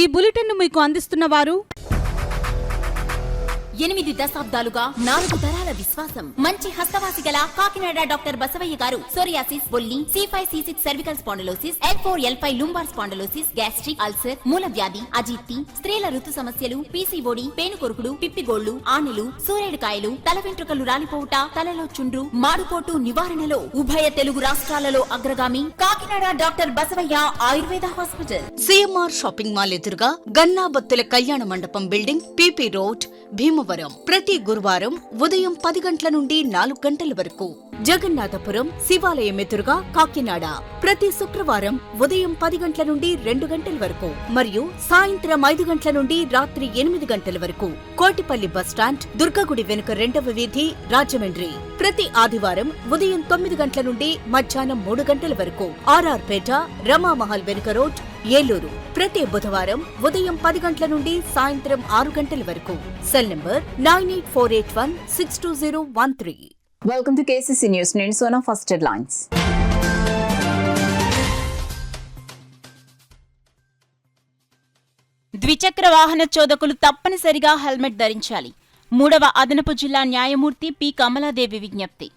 ఈ బులెటిన్ మీకు అందిస్తున్న వారు 8 దశాబ్దాలుగా 4 తరాల విశ్వాసం. మంచి హస్తవాసి గల కాకినాడ డాక్టర్ బసవయ్య గారు సోరియాసిస్, బొల్లి, C5, C6 cervical spondylosis, L4, L5 lumbar spondylosis, gastric ulcer, మూల వ్యాధి, అజీర్తి, స్త్రీల ఋతు సమస్యలు, PCOD, పేనుకొరుకుడు, పిప్పిగోళ్లు, ఆనెలు, సూరేడుకాయలు, తల వెంట్రుకలు రాలిపోవుట, తలలో చుండ్రు, మాడుకోటు నివారణలో ఉభయ తెలుగు రాష్ట్రాలలో అగ్రగామి Kakinada doctor Basavaiah Ayurveda hospital. CMR shopping mall ఎదురుగా గన్నాబత్తుల కళ్యాణ మండపం బిల్డింగ్, PP రోడ్, భీమవరం. ప్రతి గురువారం ఉదయం 10 గంటల నుండి 4 గంటల వరకు. జగన్నాథపురం శివాలయం ఎదురుగా కాకినాడ ప్రతి శుక్రవారం ఉదయం 10 గంటల నుండి 2 గంటల వరకు మరియు సాయంత్రం 5 గంటల నుండి రాత్రి 8 గంటల వరకు. కోటిపల్లి బస్టాండ్, దుర్గగుడి వెనుక 2వ వీధి, రాజమండ్రి ప్రతి ఆదివారం ఉదయం 9 గంటల నుండి మధ్యాహ్నం 3 గంటల వరకు. RR పేట, రమామహల్ వెనుక రోడ్, ఏలూరు ప్రతి బుధవారం ఉదయం 10 గంటల నుండి సాయంత్రం 6 గంటల వరకు. Cell number 9848162013. Welcome to KCC news. నేను సోనా. First headlines. ద్విచక్ర వాహన చోదకులు తప్పనిసరిగా హెల్మెట్ ధరించాలి. 3వ అదనపు జిల్లా న్యాయమూర్తి పి. కమలాదేవి విజ్ఞప్తి.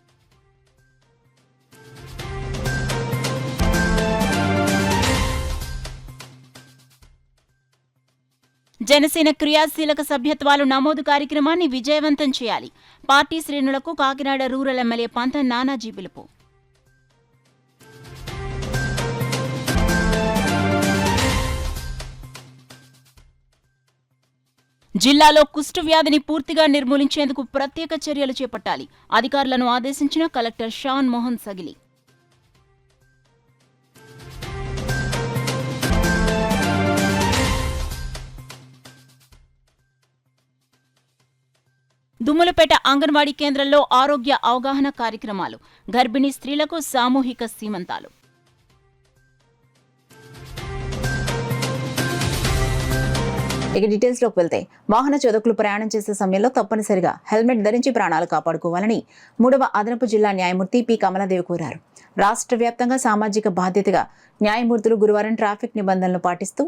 జనసేన క్రియాశీలక సభ్యత్వాలు నమోదు కార్యక్రమాన్ని విజయవంతం చేయాలి. పార్టీ శ్రేణులకు కాకినాడ రూరల్ ఎమ్మెల్యే పంత నానాజీ పిలుపు. జిల్లాలో కుష్టు వ్యాధిని పూర్తిగా నిర్మూలించేందుకు ప్రత్యేక చర్యలు చేపట్టాలి. అధికారులను ఆదేశించిన కలెక్టర్ షాన్ మోహన్ సగిలి. దుమ్ములపేట అంగన్వాడీ కేంద్రంలో ఆరోగ్య అవగాహన కార్యక్రమాలు. గర్భిణీ స్త్రీలకు సామూహిక సీమంతాలు. ఇక డీటెయిల్స్ లోకి వెళ్తే, వాహన చోదకులు ప్రయాణం చేసే సమయంలో తప్పనిసరిగా హెల్మెట్ ధరించి ప్రాణాలు కాపాడుకోవాలని 3వ అదనపు జిల్లా న్యాయమూర్తి పి. కమలాదేవి కోరారు. రాష్ట్ర వ్యాప్తంగా సామాజిక బాధ్యతగా న్యాయమూర్తులు గురువారం ట్రాఫిక్ నిబంధనలు పాటిస్తూ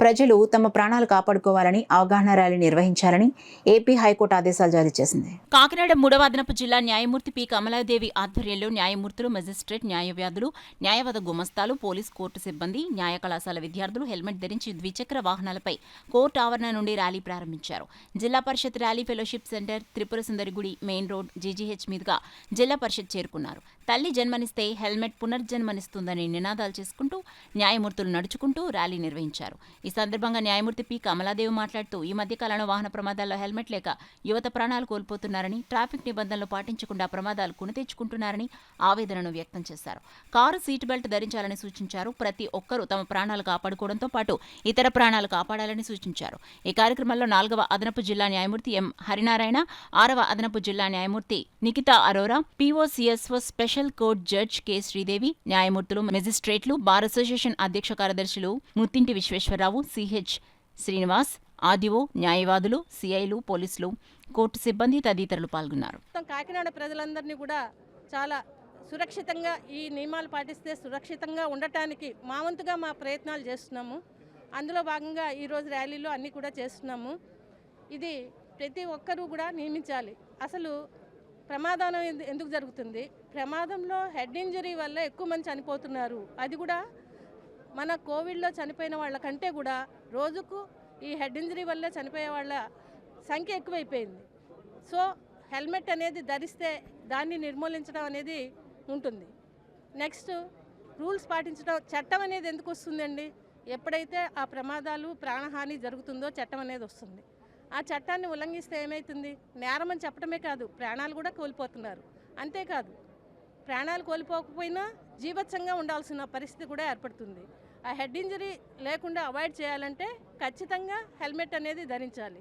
ప్రజలు తమ ప్రాణాలు కాపాడుకోవాలని అవగాహన ర్యాలీ నిర్వహించాలని ఏపీ హైకోర్టు ఆదేశాలు జారీ చేసింది. కాకినాడ 3వ అదనపు జిల్లా న్యాయమూర్తి పి. కమలాదేవి ఆధ్వర్యంలో న్యాయమూర్తులు, మెజిస్ట్రేట్, న్యాయవాదులు, న్యాయవాద గుమస్తాలు, పోలీస్ కోర్టు సిబ్బంది, న్యాయ కళాశాల విద్యార్థులు హెల్మెట్ ధరించి ద్విచక్ర వాహనాలపై కోర్టు ఆవరణ నుండి ర్యాలీ ప్రారంభించారు. Zilla Parishad rally fellowship centre, Tripura Sundarigudi main road, GGH మీదుగా జిల్లా పరిషత్ చేరుకున్నారు. తల్లి జన్మనిస్తే హెల్మెట్ పునర్జన్మనిస్తుందని నినాదాలు చేసుకుంటూ న్యాయమూర్తులు నడుచుకుంటూ ర్యాలీ నిర్వహించారు. ఈ సందర్భంగా న్యాయమూర్తి పి. కమలాదేవి మాట్లాడుతూ, ఈ మధ్య కాలంలో వాహన ప్రమాదాల్లో హెల్మెట్ లేక యువత ప్రాణాలు కోల్పోతున్నారని, ట్రాఫిక్ నిబంధనలు పాటించకుండా ప్రమాదాలు కొని తెచ్చుకుంటున్నారని ఆవేదనను వ్యక్తం చేశారు. కారు సీట్ బెల్ట్ ధరించాలని సూచించారు. ప్రతి ఒక్కరూ తమ ప్రాణాలు కాపాడుకోవడంతో పాటు ఇతర ప్రాణాలు కాపాడాలని సూచించారు. ఈ కార్యక్రమంలో 4వ అదనపు జిల్లా న్యాయమూర్తి ఎం. హరినారాయణ, 6వ అదనపు జిల్లా న్యాయమూర్తి Nikhita Arora, POCSO special court judge K. Sridevi, న్యాయమూర్తులు, మెజిస్ట్రేట్లు, బార్ అసోసియేషన్ అధ్యక్ష కార్యదర్శులు ముత్తింటి విశ్వేశ్వరరావు, CH శ్రీనివాస్, ఆదిఓ, న్యాయవాదులు, CIలు, పోలీసులు, కోర్టు సిబ్బంది తదితరులు పాల్గొన్నారు. కాకినాడ ప్రజలందరినీ కూడా చాలా సురక్షితంగా ఈ నియమాలు పాటిస్తే సురక్షితంగా ఉండటానికి మా వంతుగా మా ప్రయత్నాలు చేస్తున్నాము. అందులో భాగంగా ఈరోజు ర్యాలీలో అన్నీ కూడా చేస్తున్నాము. ఇది ప్రతి ఒక్కరూ కూడా నియమించాలి. అసలు ప్రమాదం ఎందుకు జరుగుతుంది? ప్రమాదంలో హెడ్ ఇంజరీ వల్ల ఎక్కువ మంది చనిపోతున్నారు. అది కూడా మన కోవిడ్లో చనిపోయిన వాళ్ళ కంటే కూడా రోజుకు ఈ హెడ్ ఇంజరీ వల్ల చనిపోయే వాళ్ళ సంఖ్య ఎక్కువైపోయింది. సో హెల్మెట్ అనేది ధరిస్తే దాన్ని నిర్మూలించడం అనేది ఉంటుంది. నెక్స్ట్ రూల్స్ పాటించడం. చట్టం అనేది ఎందుకు వస్తుందండి? ఎప్పుడైతే ఆ ప్రమాదాలు, ప్రాణహాని జరుగుతుందో చట్టం అనేది వస్తుంది. ఆ చట్టాన్ని ఉల్లంఘిస్తే ఏమవుతుంది? నేరం అని చెప్పడమే కాదు, ప్రాణాలు కూడా కోల్పోతున్నారు. అంతేకాదు, ప్రాణాలు కోల్పోకపోయినా జీవత్సంగా ఉండాల్సిన పరిస్థితి కూడా ఏర్పడుతుంది. ఆ హెడ్ ఇంజరీ లేకుండా అవాయిడ్ చేయాలంటే ఖచ్చితంగా హెల్మెట్ అనేది ధరించాలి.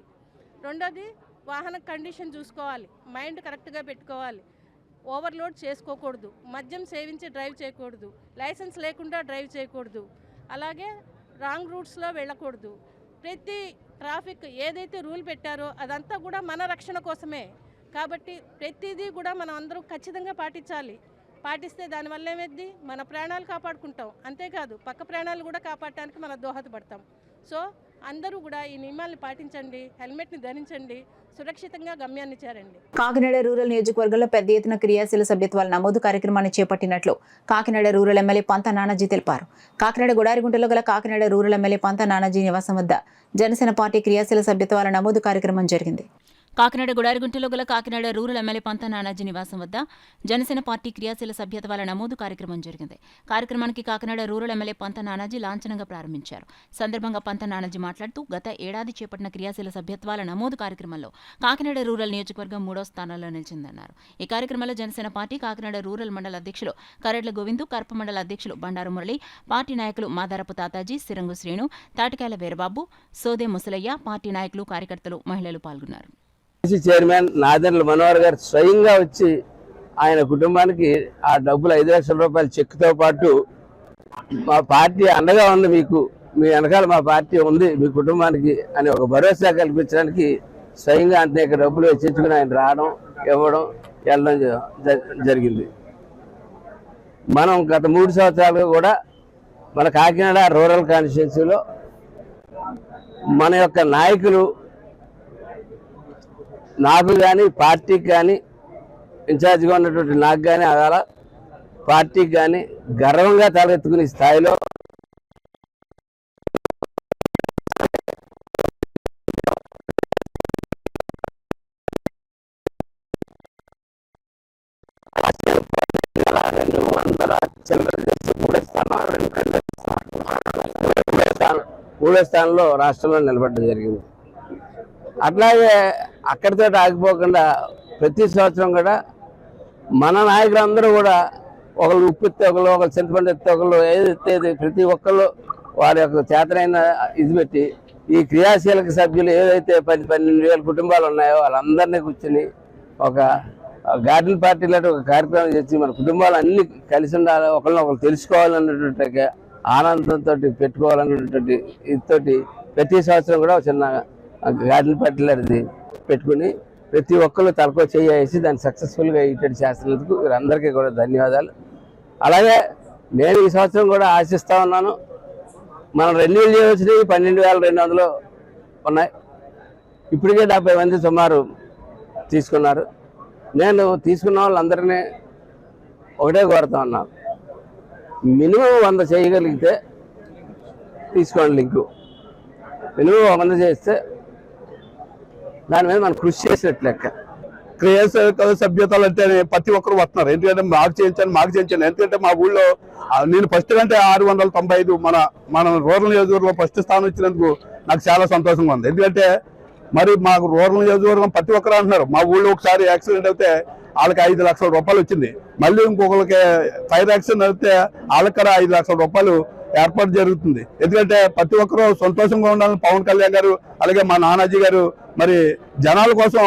రెండోది, వాహన కండిషన్ చూసుకోవాలి, మైండ్ కరెక్ట్గా పెట్టుకోవాలి, ఓవర్లోడ్ చేసుకోకూడదు, మద్యం సేవించి డ్రైవ్ చేయకూడదు, లైసెన్స్ లేకుండా డ్రైవ్ చేయకూడదు, అలాగే రాంగ్ రూట్స్లో వెళ్ళకూడదు. ప్రతి ట్రాఫిక్ ఏదైతే రూల్ పెట్టారో అదంతా కూడా మన రక్షణ కోసమే. కాబట్టి ప్రతిదీ కూడా మనం అందరం ఖచ్చితంగా పాటించాలి. పాటిస్తే దానివల్ల ఏమైంది? మన ప్రాణాలు కాపాడుకుంటాం. అంతేకాదు పక్క ప్రాణాలు కూడా కాపాడటానికి మనం దోహదపడతాం. సో అందరూ కూడా ఈ నియమాలను పాటించండి, హెల్మెట్ని ధరించండి, సురక్షితంగా గమ్యాన్ని చేరండి. కాకినాడ రూరల్ నియోజకవర్గంలో పెద్ద ఎత్తున క్రియాశీల సభ్యత్వాల నమోదు కార్యక్రమాన్ని చేపట్టినట్లు కాకినాడ రూరల్ ఎమ్మెల్యే పంత నానాజీ తెలిపారు. కాకినాడ గుడారిగుంటలో గల కాకినాడ రూరల్ ఎమ్మెల్యే పంత నానాజీ నివాసం వద్ద జనసేన పార్టీ క్రియాశీల సభ్యత్వాల నమోదు కార్యక్రమం జరిగింది. కాకినాడ గుడారిగుంటలో గల కాకినాడ రూరల్ ఎమ్మెల్యే పంత నానాజీ నివాసం వద్ద జనసేన పార్టీ క్రియాశీల సభ్యత్వాల నమోదు కార్యక్రమం జరిగింది. కార్యక్రమానికి కాకినాడ రూరల్ ఎమ్మెల్యే పంత నానాజీ లాంఛనంగా ప్రారంభించారు. సందర్భంగా పంత నానాజీ మాట్లాడుతూ గత ఏడాది చేపట్టిన క్రియాశీల సభ్యత్వాల నమోదు కార్యక్రమంలో కాకినాడ రూరల్ నియోజకవర్గం 3వ స్థానంలో నిలిచిందన్నారు. ఈ కార్యక్రమంలో జనసేన పార్టీ కాకినాడ రూరల్ మండల అధ్యక్షులు కరెడ్ల గోవిందు, కరప మండల అధ్యక్షులు బండారు మురళి, పార్టీ నాయకులు మాదారపు తాతాజీ, సిరంగు శ్రీను, తాటికాయల వీరబాబు, సోదే ముసలయ్య, పార్టీ నాయకులు, కార్యకర్తలు, మహిళలు పాల్గొన్నారు. చైర్మన్ నాదెండ్ల మనోహర్ గారు స్వయంగా వచ్చి ఆయన కుటుంబానికి ఆ డబ్బులు 5 లక్షల రూపాయల చెక్తో పాటు మా పార్టీ అండగా ఉంది, మీకు మీ వెనకాల మా పార్టీ ఉంది మీ కుటుంబానికి అని ఒక భరోసా కల్పించడానికి స్వయంగా అనేక డబ్బులు వెచ్చించుకుని ఆయన రావడం, ఇవ్వడం, వెళ్ళడం జరిగింది. మనం గత 3 సంవత్సరాలుగా కూడా మన కాకినాడ రూరల్ కాన్స్టిట్యున్సీలో మన యొక్క నాయకులు నాకు కానీ పార్టీకి కానీ ఇన్ఛార్జిగా ఉన్నటువంటి నాకు కానీ అలా పార్టీకి కానీ గర్వంగా తలెత్తుకునే స్థాయిలో మూడో స్థానంలో రాష్ట్రంలో నిలబడడం జరిగింది. అట్లాగే అక్కడితో ఆగిపోకుండా ప్రతి సంవత్సరం కూడా మన నాయకులందరూ కూడా ఒకళ్ళు ఉప్పు ఎత్తే ఒకళ్ళు, ఒకళ్ళు చింతపండు ఎత్తే ఒకళ్ళు, ఏది ఎత్తేది ప్రతి ఒక్కళ్ళు వారి యొక్క చేతనైన ఇది పెట్టి ఈ క్రియాశీలక సభ్యులు ఏదైతే 10-12 కుటుంబాలు ఉన్నాయో వాళ్ళందరినీ కూర్చొని ఒక గార్డెన్ పార్టీ లాంటి ఒక కార్యక్రమం చేసి మన కుటుంబాలు అన్ని కలిసి ఉండాలి, ఒకళ్ళు తెలుసుకోవాలన్నటువంటి ఆనందంతో పెట్టుకోవాలన్నటువంటి ఇదితోటి ప్రతి సంవత్సరం కూడా చిన్న గార్డెన్ పార్టీ లాంటిది పెట్టుకుని ప్రతి ఒక్కళ్ళు తలకో చేసి దాన్ని సక్సెస్ఫుల్గా ఇటు చేస్తున్నందుకు వీరందరికీ కూడా ధన్యవాదాలు. అలాగే నేను ఈ సంవత్సరం కూడా ఆశిస్తూ ఉన్నాను. మనం రెన్యూల్ చేయవలసినవి 12,200 ఉన్నాయి. ఇప్పటికే 70 మంది సుమారు తీసుకున్నారు. నేను తీసుకున్న వాళ్ళందరినీ ఒకటే కోరుతా ఉన్నాను, మినిమం 100 చేయగలిగితే తీసుకోండి లింకు. మినిమం 100 చేస్తే దాని మీద మనం కృషి చేసినట్లు లెక్క. క్రియాశీలక సభ్యతలు అంటే ప్రతి ఒక్కరు వస్తున్నారు. ఎందుకంటే మాకు చేయించాను. ఎందుకంటే మా ఊళ్ళో నేను ఫస్ట్ అంటే 695 మన రూరల్ నియోజకవర్గంలో ఫస్ట్ స్థానం ఇచ్చినందుకు నాకు చాలా సంతోషంగా ఉంది. ఎందుకంటే మరి మాకు రూరల్ నియోజకవర్గం ప్రతి ఒక్కరు అంటున్నారు. మా ఊళ్ళో ఒకసారి యాక్సిడెంట్ అయితే వాళ్ళకి 5 లక్షల రూపాయలు వచ్చింది. మళ్ళీ ఇంకొకరికి ఫైర్ యాక్సిడెంట్ అయితే వాళ్ళకి 5 లక్షల రూపాయలు ఏర్పాటు జరుగుతుంది. ఎందుకంటే ప్రతి ఒక్కరూ సంతోషంగా ఉండాలని పవన్ కళ్యాణ్ గారు అలాగే మా నానాజీ గారు మరి జనాల కోసం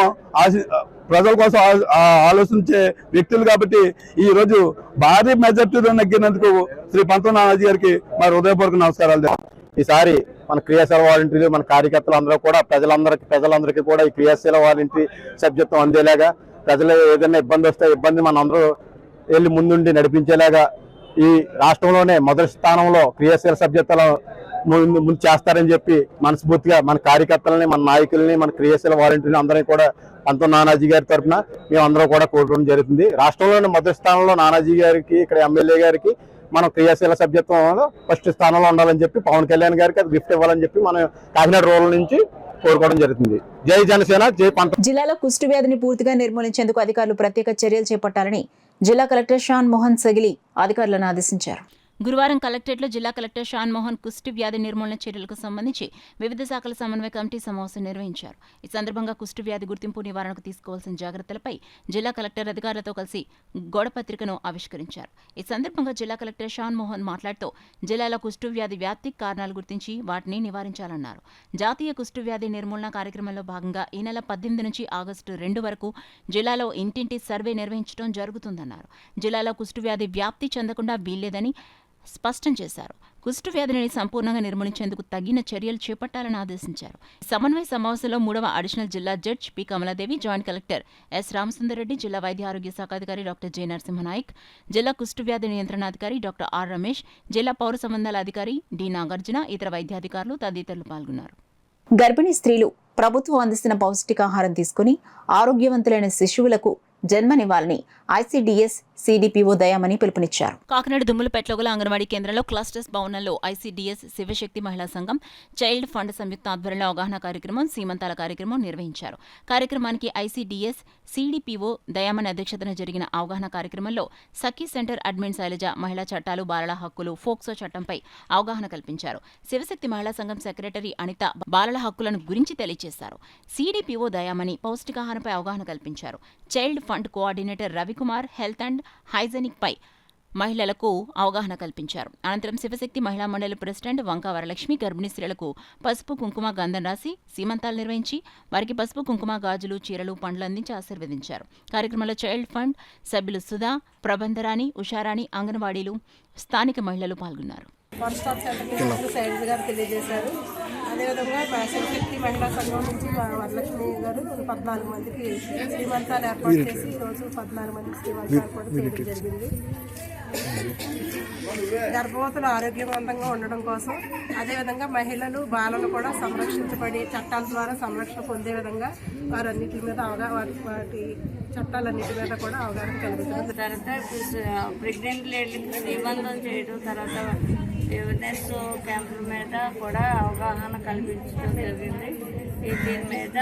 ప్రజల కోసం ఆలోచించే వ్యక్తులు కాబట్టి ఈ రోజు భారీ మెజార్టీలో నెగ్గినందుకు శ్రీ పంత నానాజీ గారికి మరి హృదయపూర్వక నమస్కారాలు. ఈసారి మన క్రియాశీల వాలంటీర్లు మన కార్యకర్తలు అందరూ కూడా ప్రజలందరికీ కూడా ఈ క్రియాశీల వాలంటీర్ సభ్యత్వం అందేలాగా, ప్రజలు ఏదైనా ఇబ్బంది వస్తే ఇబ్బంది మన అందరూ వెళ్ళి ముందుండి నడిపించేలాగా ఈ రాష్ట్రంలోనే మొదటి స్థానంలో క్రియాశీల సభ్యతలు ముందు చేస్తారని చెప్పి మనస్ఫూర్తిగా మన కార్యకర్తలని, మన నాయకుల్ని, మన క్రియాశీల వాలంటీర్లు అందరినీ కూడా పంత నానాజీ గారి తరఫున మేమందరూ కూడా కోరుకోవడం జరుగుతుంది. రాష్ట్రంలోని మొదటి స్థానంలో నానాజీ గారికి, ఇక్కడ ఎమ్మెల్యే గారికి మనం క్రియాశీల సభ్యత్వంలో ఫస్ట్ స్థానంలో ఉండాలని చెప్పి పవన్ కళ్యాణ్ గారికి అది గిఫ్ట్ ఇవ్వాలని చెప్పి మనం కాకినాడ రూరల్ నుంచి కోరుకోవడం జరుగుతుంది. జై జనసేన, జై పంత. జిల్లాలో కుష్టు వ్యాధిని పూర్తిగా నిర్మూలించేందుకు అధికారులు ప్రత్యేక చర్యలు చేపట్టాలని జిల్లా కలెక్టర్ షాన్ మోహన్ సగిలి అధికారులను ఆదేశించారు. గురువారం కలెక్టరేట్లో జిల్లా కలెక్టర్ షాన్ మోహన్ కుష్టు వ్యాధి నిర్మూలన చర్యలకు సంబంధించి వివిధ శాఖల సమన్వయ కమిటీ సమావేశం నిర్వహించారు. ఈ సందర్భంగా కుష్టు వ్యాధి గుర్తింపు నివారణకు తీసుకోవాల్సిన జాగ్రత్తలపై జిల్లా కలెక్టర్ అధికారులతో కలిసి గోడపత్రికను ఆవిష్కరించారు. ఈ సందర్భంగా జిల్లా కలెక్టర్ షాన్ మోహన్ మాట్లాడుతూ జిల్లాలో కుష్టు వ్యాధి వ్యాప్తికి కారణాలు గుర్తించి వాటిని నివారించాలన్నారు. జాతీయ కుష్టు వ్యాధి నిర్మూలన కార్యక్రమంలో భాగంగా ఈ నెల 18 నుంచి ఆగస్టు 2 వరకు జిల్లాలో ఇంటింటి సర్వే నిర్వహించడం జరుగుతుందన్నారు. జిల్లాలో కుష్టు వ్యాధి వ్యాప్తి చెందకుండా వీల్లేదని స్పష్టం చేశారు. కుష్టు వ్యాధిని సంపూర్ణంగా నిర్మూలించేందుకు తగిన చర్యలు చేపట్టాలని ఆదేశించారు. సమన్వయ సమావేశంలో 3వ అడిషనల్ జిల్లా judge P Kamaladevi, joint collector S Ramasundar Reddy, జిల్లా వైద్య ఆరోగ్య శాఖ అధికారి డాక్టర్ జె నరసింహనాయక్, జిల్లా కుష్టు వ్యాధి నియంత్రణాధికారి డాక్టర్ ఆర్ రమేష్, జిల్లా పౌర సంబంధాల అధికారి డి నాగార్జున, ఇతర వైద్యాధికారులు తదితరులు పాల్గొన్నారు. గర్భిణీ స్త్రీలు ప్రభుత్వం అందిస్తున్న పౌష్టికాహారం తీసుకుని ఆరోగ్యవంతులైన శిశువులకు జన్మనివ్వాలని ఐసీడీఎస్ సిడిపిఓ దయామణి పిలుపునిచ్చారు. కాకినాడ దుమ్ములపేటలో గల అంగన్వాడీ కేంద్రంలో క్లస్టర్స్ భవనంలో ఐసీడీఎస్ శివశక్తి మహిళా సంఘం చైల్డ్ ఫండ్ సంయుక్త ఆధ్వర్యంలో అవగాహన కార్యక్రమం, సీమంతాల కార్యక్రమం నిర్వహించారు. కార్యక్రమానికి ఐసీడీఎస్ సిడిపిఓ దయామణి అధ్యక్షతన జరిగిన అవగాహన కార్యక్రమంలో సఖీ సెంటర్ అడ్మిన్ శైలజ మహిళా చట్టాలు, బాలల హక్కులు, ఫోక్సో చట్టంపై అవగాహన కల్పించారు. శివశక్తి మహిళా సంఘం సెక్రటరీ అనిత బాలల హక్కులను గురించి తెలియజేశారు. సిడిపిఓ దయామణి పౌష్టికాహారంపై అవగాహన కల్పించారు. Child fund coordinator Ravikumar health and hygienic పై మహిళలకు అవగాహన కల్పించారు. అనంతరం శివశక్తి మహిళా మండలి ప్రెసిడెంట్ వంకా వరలక్ష్మి గర్భిణీ స్త్రీలకు పసుపు, కుంకుమ, గంధం రాసి సీమంతాలు నిర్వహించి వారికి పసుపు, కుంకుమ, గాజులు, చీరలు, పండ్లు అందించి ఆశీర్వదించారు. కార్యక్రమంలో చైల్డ్ ఫండ్ సభ్యులు సుధా, ప్రబంధరాణి, ఉషారాణి, అంగన్వాడీలు, స్థానిక మహిళలు పాల్గొన్నారు. వన్ స్టాప్ సెంటర్ శైలజ గారు తెలియజేశారు. అదేవిధంగా శివశక్తి మహిళా సంఘం నుంచి వరలక్ష్మి గారు 14 మందికి శ్రీమంతాలు ఏర్పాటు చేసి ఈరోజు 14 మందికి శ్రీమంతాలు కూడా చేయడం జరిగింది. గర్భవతులు ఆరోగ్యవంతంగా ఉండడం కోసం, అదేవిధంగా మహిళలు, బాలలు కూడా సంరక్షించబడి చట్టాల ద్వారా సంరక్షణ పొందే విధంగా వారన్నిటి మీద వాటి చట్టాలన్నిటి మీద కూడా అవగాహన కలుగుతుంది. తర్వాత ప్రెగ్నెంట్ లేడీకి నిబంధన చేయడం, తర్వాత అవేర్నెస్ క్యాంపుల మీద కూడా అవగాహన కల్పించడం జరిగింది. దీని మీద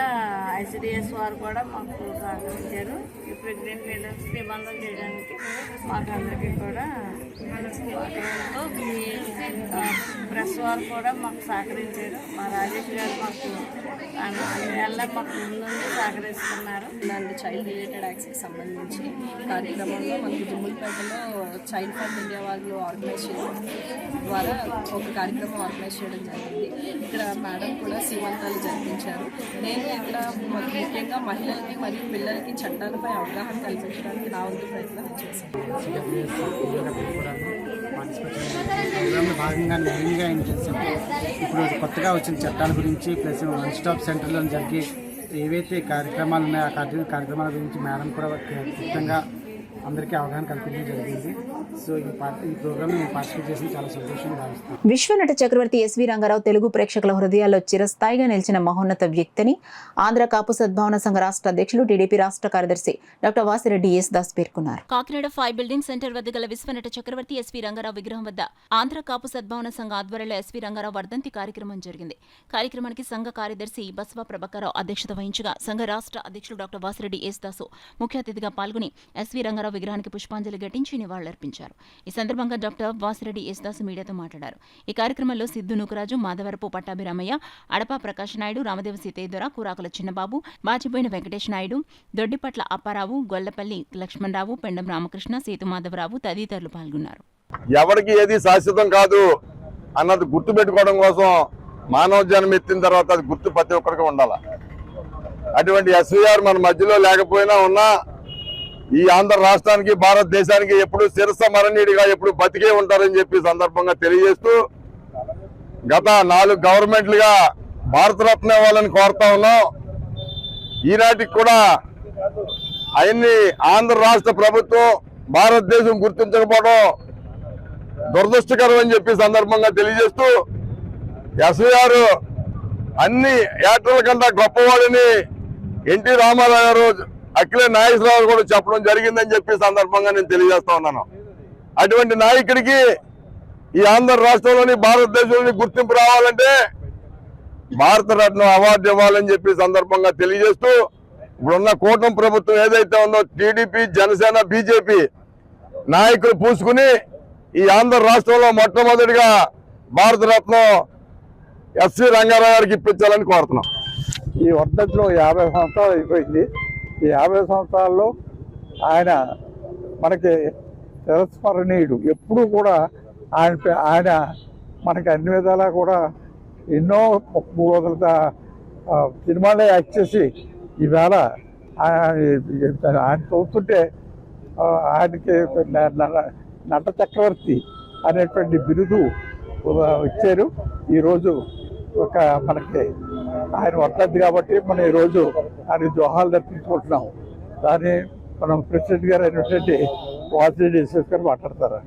ఐసీడీఎస్ వారు కూడా మాకు సహకరించారు. ఈ ప్రెగ్నెంట్ లేడీస్ నిబంధన చేయడానికి మాకు అందరికీ కూడా సహకారంతో ప్రెస్ వారు కూడా మాకు సహకరించారు. మా రాజేష్ గారు మాకు అన్నివేళ మాకు ముందు సహకరిస్తున్నారు. ఇలాంటి చైల్డ్ రిలేటెడ్ యాక్ట్స్కి సంబంధించి కార్యక్రమంలో మనకి దుమ్ములపేటలో చైల్డ్ ఫండ్ ఇండియా వాళ్ళు ఆర్గనైజ్ చేయడం ద్వారా ఒక కార్యక్రమం ఆర్గనైజ్ చేయడం జరిగింది. ఇక్కడ మేడం కూడా సీమంతాలు జరిపించారు. నేను ఇక్కడ ముఖ్యంగా మహిళలకి మరియు పిల్లలకి చట్టాలపై అవగాహన కల్పించడానికి నా వంతు ప్రయత్నం చేశాను. భాగంగా మెయిన్గా ఏం చేసాము, ఇప్పుడు కొత్తగా వచ్చిన చట్టాల గురించి ప్లస్ వన్ స్టాప్ సెంటర్లో జరిగే ఏవైతే కార్యక్రమాలు ఉన్నాయో ఆ కార్యక్రమాల గురించి మేడం కూడా క్లుప్తంగా అందరికీ అవగాహన కల్పించడం జరిగింది. సో ఈ ప్రోగ్రామ్ నేను పార్టిసిపేట్ చేసి చాలా సంతోషంగా భావిస్తాను. విశ్వనట చక్రవర్తి ఎస్వి రంగారావు తెలుగు ప్రేక్షకుల హృదయాల్లో చిరస్థాయిగా నిలిచిన మహోన్నత వ్యక్తిని ఆంధ్ర కాపు సద్భావన సంఘ రాష్ట్ర అధ్యక్షులు, టీడీపీ రాష్ట్ర కార్యదర్శి డాక్టర్ వాసిరెడ్డి ఎస్ దాస్ పేర్కొన్నారు. కాకినాడ 5 బిల్డింగ్ సెంటర్ వద్ద గల విశ్వనట చక్రవర్తి ఎస్వి రంగారావు విగ్రహం వద్ద ఆంధ్ర కాపు సద్భావన సంఘ ఆధ్వర్యంలో ఎస్వి రంగారావు వర్ధంతి కార్యక్రమం జరిగింది. కార్యక్రమానికి సంఘ కార్యదర్శి బసవ ప్రభాకరరావు అధ్యక్షత వహించగా సంఘ రాష్ట్ర అధ్యక్షులు డాక్టర్ వాసిరెడ్డి ఎస్ దాసు ముఖ్య అతిథిగా పాల్గొని ఎస్వి రంగారావు విగ్రహానికి పుష్పాంజలి ఘటించి నివాళులర్పించారు. ఈ సందర్భంగా డాక్టర్ వాసిరెడ్డి ఎస్ దాసు మీడియాతో మాట్లాడారు. ఈ కార్యక్రమంలో సిద్ధు నూకరాజు, మాధవరపు పట్టాభిరామయ్య, అడపా ప్రకాశ్ నాయుడు, రామదేవ సీతేశ్వర, కూరాకుల చిన్నబాబు, బాచిపోయిన వెంకటేష్ నాయుడు, దొడ్డిపట్ల అప్పారావు, గొల్లపల్లి లక్ష్మణరావు, పెండం రామకృష్ణ, సేతు మాధవరావు తదితరులు పాల్గొన్నారు. ఎవరికి ఏది శాశ్వతం కాదు అన్నది గుర్తు పెట్టుకోవడం కోసం మానవ జన్మ ఎత్తిన తర్వాత అది గుర్తు ప్రతి ఒక్కరికి ఉండాలి. అటువంటి ఎస్వీఆర్ మన మధ్యలో లేకపోయినా ఉన్నా ఈ ఆంధ్ర రాష్ట్రానికి, భారతదేశానికి ఎప్పుడు శిరసమరణీయుడిగా ఎప్పుడు బతికే ఉంటారని చెప్పి సందర్భంగా తెలియజేస్తూ, గత 4 గవర్నమెంట్లుగా భారతరత్న వాళ్ళని కోరుతా ఉన్నాం. ఈనాటికి కూడా ఆయన్ని ఆంధ్ర రాష్ట్ర ప్రభుత్వం, భారతదేశం గుర్తించకపోవడం దురదృష్టకరం అని చెప్పి సందర్భంగా తెలియజేస్తూ, ఎస్వీఆర్ అన్ని యాక్టర్ల కన్నా గొప్పవాడిని ఎన్టీ రామారావు గారు, అఖిలే నాగేశ్వరరావు కూడా చెప్పడం జరిగిందని చెప్పి సందర్భంగా నేను తెలియజేస్తా ఉన్నాను. అటువంటి నాయకుడికి ఈ ఆంధ్ర రాష్ట్రంలోని, భారతదేశంలోని గుర్తింపు రావాలంటే భారతరత్న అవార్డు ఇవ్వాలని చెప్పి సందర్భంగా తెలియజేస్తూ, ఇప్పుడున్న కూటమి ప్రభుత్వం ఏదైతే ఉందో టీడీపీ, జనసేన, బీజేపీ నాయకులు పూసుకుని ఈ ఆంధ్ర రాష్ట్రంలో మొట్టమొదటిగా భారతరత్న ఎస్వి రంగారావు గారికి ఇప్పించాలని కోరుతున్నాం. ఈ వర్ధంతిలో 50 సంవత్సరాలు అయిపోయింది. ఈ 50 సంవత్సరాల్లో ఆయన మనకి చిరస్మరణీయుడు. ఎప్పుడూ కూడా ఆయన మనకి అన్ని విధాలా కూడా ఎన్నో 300 సినిమాలే యాక్ట్ చేసి ఈవేళ ఆయన చూస్తుంటే ఆయనకి నట చక్రవర్తి అనేటువంటి బిరుదు ఇచ్చారు. ఈరోజు ఒక మనకి ఆయన వర్ధంతి కాబట్టి మనం ఈరోజు ఆయన జోహాలు దర్శించుకుంటున్నాం. దాన్ని మనం ప్రెసిడెంట్ గారు అయినటువంటి వాసిరెడ్డి ఎస్ గారు మాట్లాడతారు.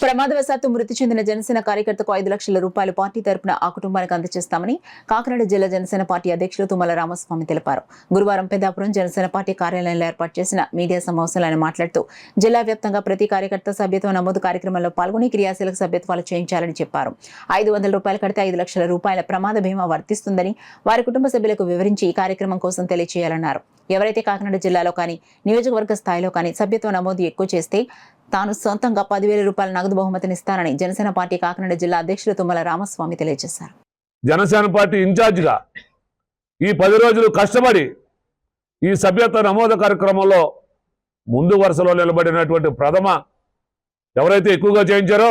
ప్రమాదవశాత్తు మృతి చెందిన జనసేన కార్యకర్తకు 5 లక్షల రూపాయలు పార్టీ తరపున ఆ కుటుంబానికి అందజేస్తామని కాకినాడ జిల్లా జనసేన పార్టీ అధ్యక్షులు తుమ్మల రామస్వామి తెలిపారు. గురువారం పెద్దాపురం జనసేన పార్టీ కార్యాలయంలో ఏర్పాటు చేసిన మీడియా సమావేశంలో ఆయన మాట్లాడుతూ జిల్లా వ్యాప్తంగా ప్రతి కార్యకర్త సభ్యత్వ నమోదు కార్యక్రమంలో పాల్గొని క్రియాశీలక సభ్యత్వాలు చేయించాలని చెప్పారు. 500 రూపాయలు కడితే 5 లక్షల రూపాయల ప్రమాద బీమా వర్తిస్తుందని వారి కుటుంబ సభ్యులకు వివరించి ఈ కార్యక్రమం కోసం తెలియజేయాలన్నారు. ఎవరైతే కాకినాడ జిల్లాలో కానీ నియోజకవర్గ స్థాయిలో కానీ సభ్యత్వ నమోదు ఎక్కువ చేస్తే తాను సొంతంగా 10,000 రూపాయల నగదు బహుమతినిస్తానని జనసేన పార్టీ కాకినాడ జిల్లా అధ్యక్షులు తుమ్మల రామస్వామి తెలియజేశారు. జనసేన పార్టీ ఇన్ఛార్జిగా ఈ 10 రోజులు కష్టపడి ఈ సభ్యత్వ నమోదు కార్యక్రమంలో ముందు వరుసలో నిలబడినటువంటి ప్రథమ ఎవరైతే ఎక్కువగా చేయించారో